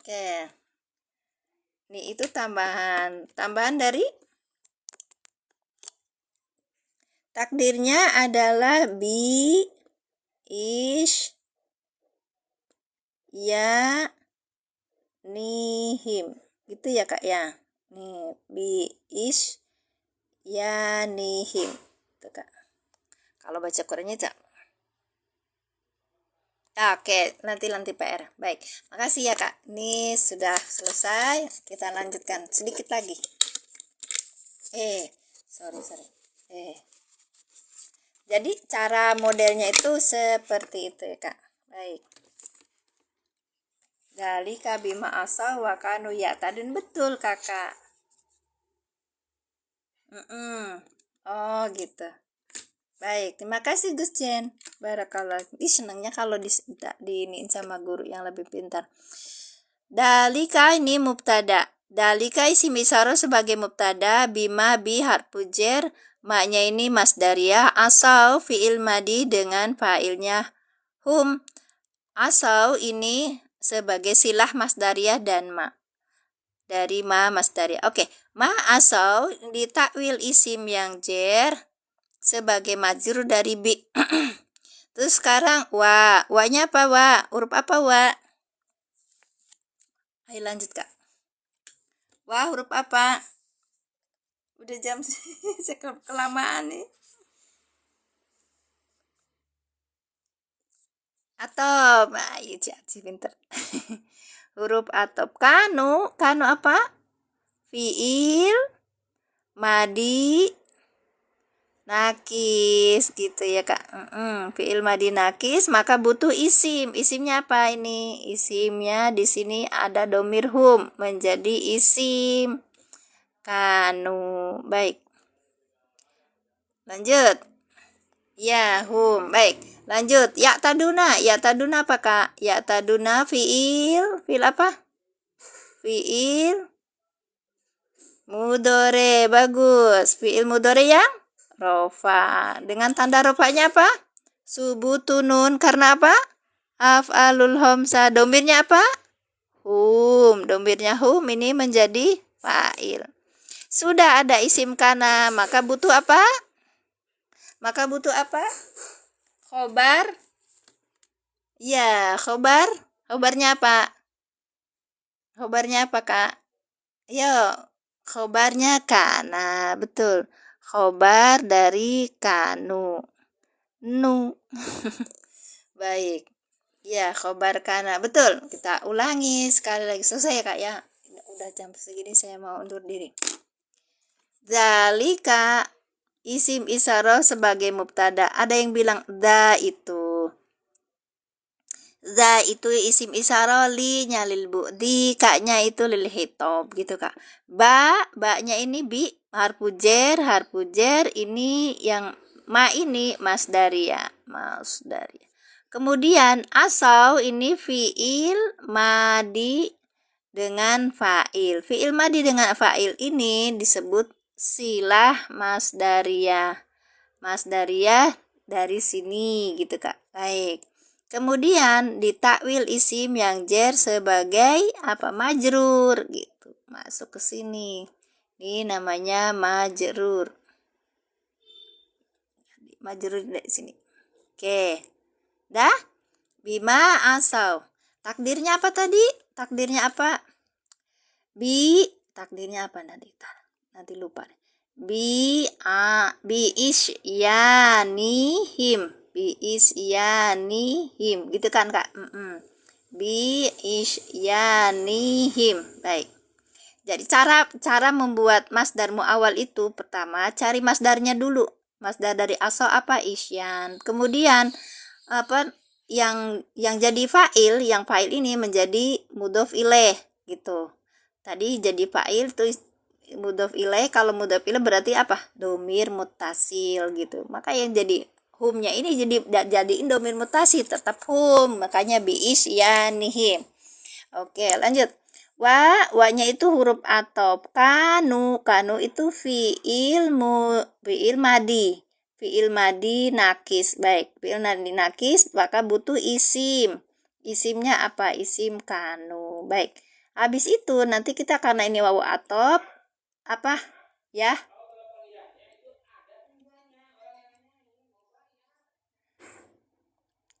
Oke. Nih itu tambahan. Tambahan dari takdirnya adalah bi ish ya nihim. Gitu ya, Kak ya. Nih, bi ish ya nihim. Tuh, Kak. Kalau baca Qurannya Cak. Oke, nanti PR. Baik, makasih ya Kak. Ini sudah selesai. Kita lanjutkan sedikit lagi. Sorry. Jadi cara modelnya itu seperti itu ya Kak. Baik. Dalika bima asal wa kanu ya'tadun. Betul Kakak. Oh gitu. Baik, terima kasih Gus Jen. Barakallah. Senangnya kalau diiniin sama guru yang lebih pintar. Dalika ini mubtada. Dalika isim isyarah sebagai mubtada, bima bi harfu jar, maknya ini masdariyah, asau fi'il madi dengan fa'ilnya hum. Asau ini sebagai silah masdariyah dan ma. Dari ma masdariyah. Oke, ma asau ditakwil isim yang jar sebagai majrur dari bi. Terus sekarang wa-nya apa wa? Huruf apa wa? Ayo lanjut Kak. Wa huruf apa? Udah jam kelamaan nih. Atop. Ayo Cici pinter. Huruf atop. Kanu apa? Fiil madi nakis gitu ya Kak. Fiil madi nakis maka butuh isim. Isimnya apa ini? Isimnya di sini ada domir hum menjadi isim kanu. Baik. Lanjut. Ya, hum. Baik. Lanjut. Ya taduna apa Kak? Ya taduna fiil apa? Fiil mudore. Bagus. Fiil mudore yang rofa. Dengan tanda rofanya apa? Subutunun. Karena apa? Af'alul homsa. Domirnya apa? Hum. Domirnya hum ini menjadi fa'il. Sudah ada isim kana, maka butuh apa? Khobar. Ya, khobar. Khobarnya apa? Kak? Yo, khobarnya kana. Betul. Khobar dari kanu. Nu. Baik. Ya, khobar kana. Betul. Kita ulangi sekali lagi. Selesai ya Kak ya. Udah jam segini saya mau undur diri. Zalika isim isyarah sebagai mubtada. Ada yang bilang da itu. Za itu isim isyarah li-nya lil bu'di, kaknya itu lil hitob gitu kak. Ba-nya ini bi harfu jer ini yang ma ini masdaria. Kemudian asau ini fiil madi dengan fa'il. Fiil madi dengan fa'il ini disebut silah masdaria. Masdaria dari sini gitu kak. Baik. Kemudian ditakwil isim yang jer sebagai apa? Majrur gitu. Masuk ke sini. Ini namanya majrur. Majrur dari sini. Oke. Dah? Bima asau. Takdirnya apa tadi? Takdirnya apa? Takdirnya apa nanti? Nanti lupa. Bi isyanihim gitu kan kak. Bi isyanihim. Baik, jadi cara membuat masdar muawal itu pertama cari masdarnya dulu. Masdar dari asal apa? Isyan. Kemudian apa yang jadi fa'il, yang fa'il ini menjadi mudhof ilaih gitu. Tadi jadi fa'il tuh mudhof ilaih, kalau mudhof ilaih berarti apa? Domir mutasil gitu. Maka yang jadi humnya ini jadiin domir mutasil, tetap hum, makanya biis yanihim. Oke, lanjut. Wa-nya itu huruf atop. Kanu itu fiil madi. Fiil madi nakis. Baik, fiil madi nakis maka butuh isim. Isimnya apa? Isim kanu. Baik. Habis itu nanti kita karena ini wawu atop apa? Ya.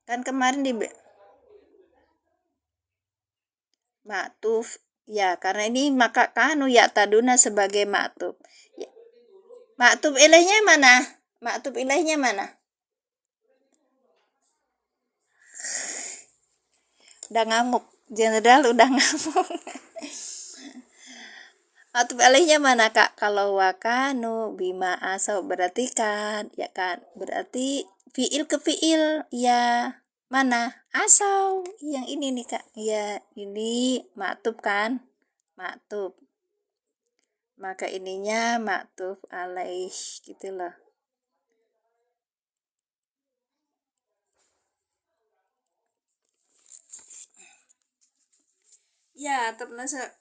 Kan kemarin di maktuf ya, karena ini maka kanu ya taduna sebagai maktuf. Ya. Maktuf ilaihnya mana? Maktuf ilaihnya mana? Udah ngamuk. General udah ngamuk. Maktuf ilaihnya mana kak? Kalau wakanu bima asau berarti kan, ya kan? Berarti fiil ke fiil ya. Mana? Asau. Yang ini nih kak. Ya, ini maktuf kan? Maktuf. Maka ininya maktuf alaih gitu loh. Ya, terasa.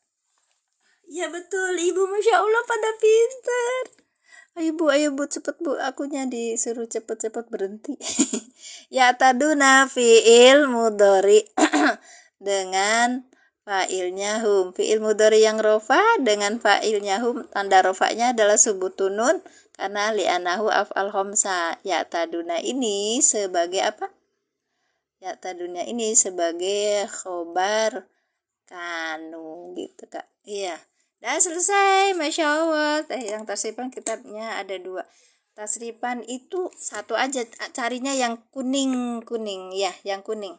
Ya betul, ibu, masya Allah pada pinter. Ayo bu, cepet bu, akunya disuruh cepet-cepet berhenti. Ya taduna fi'il mudhari dengan fa'ilnya hum. Fi'il mudhari yang rofa dengan fa'ilnya hum, tanda rofanya adalah subutunun karena li'anahu af'al khomsa. Ya taduna ini sebagai apa? Ya taduna ini sebagai khobar kanu gitu kak. Iya. Dah selesai, masya Allah. Yang tasrifan kitabnya ada 2. Tasrifan itu satu aja, carinya yang kuning ya, yang kuning.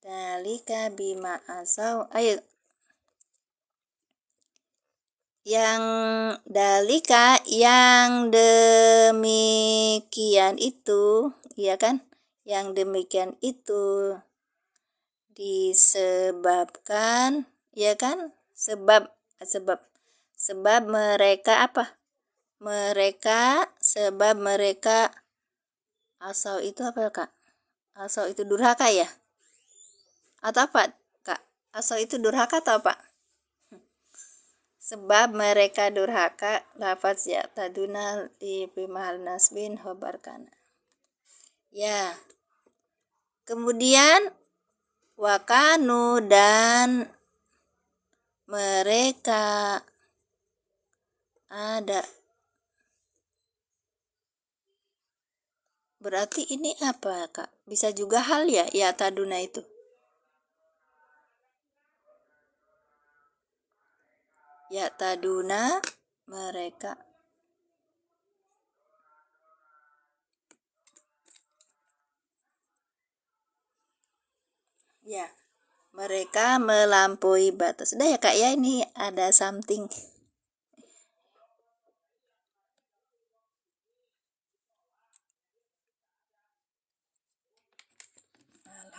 Dalika bima asau. Ayo. Yang dalika yang demikian itu, iya kan? Yang demikian itu disebabkan, ya kan? Sebab mereka apa? Sebab mereka asal itu apa kak? Asal itu durhaka ya? Atau apa kak? Asal itu durhaka atau apa? Sebab mereka durhaka, lafaz ya taduna di bimahal nasbin khobarkana. Ya. Kemudian wakanu dan mereka ada. Berarti ini apa kak? Bisa juga hal ya taduna itu. Ya taduna mereka. Ya, mereka melampaui batas. Sudah ya kak ya, ini ada something.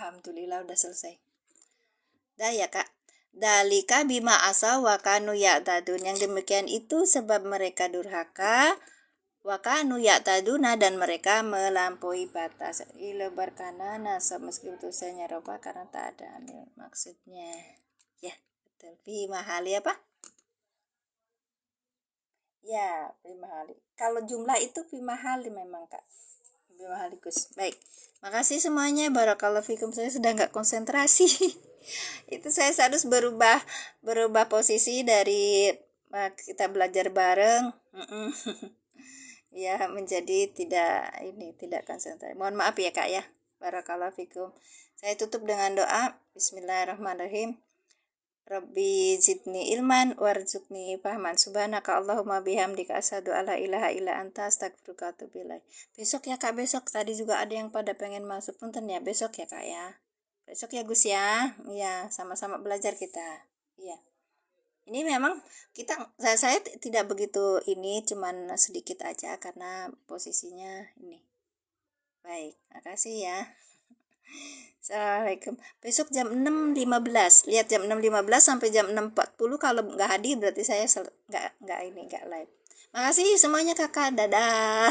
Alhamdulillah udah selesai. Dah ya kak. Dalika bima asa wa kanu ya'tadun. Yang demikian itu sebab mereka durhaka. Wa kanu ya'taduna dan mereka melampaui batas. Ila berkana nasab meskipun tulisannya roba karena tak ada amil maksudnya. Ya, betul. Fi mahali apa? Ya, fi mahali. Kalau jumlah itu fi mahali memang kak. Fi mahalikus. Baik. Makasih semuanya. Barakallahu fikum. Saya sudah nggak konsentrasi. Itu saya harus berubah posisi dari kita belajar bareng ya menjadi tidak konsentrasi. Mohon maaf ya kak ya. Barakallahu fikum. Saya tutup dengan doa. Bismillahirrahmanirrahim. Rabbi zidni ilman warzuqni fahman. Subhanaka Allahumma bihamdika asyhadu alla ilaha illa anta astaghfiruka wa atubu ilaik. Besok ya kak, besok tadi juga ada yang pada pengen masuk. Punten ya, besok ya kak ya. Besok ya Gus ya. Iya, sama-sama belajar kita. Iya. Ini memang saya tidak begitu ini, cuman sedikit aja karena posisinya ini. Baik, makasih ya. Assalamualaikum. Besok jam 6.15. Lihat jam 6.15 sampai jam 6.40. Kalau nggak hadir berarti saya nggak live. Makasih semuanya kakak. Dadah.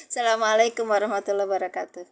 Assalamualaikum warahmatullahi wabarakatuh.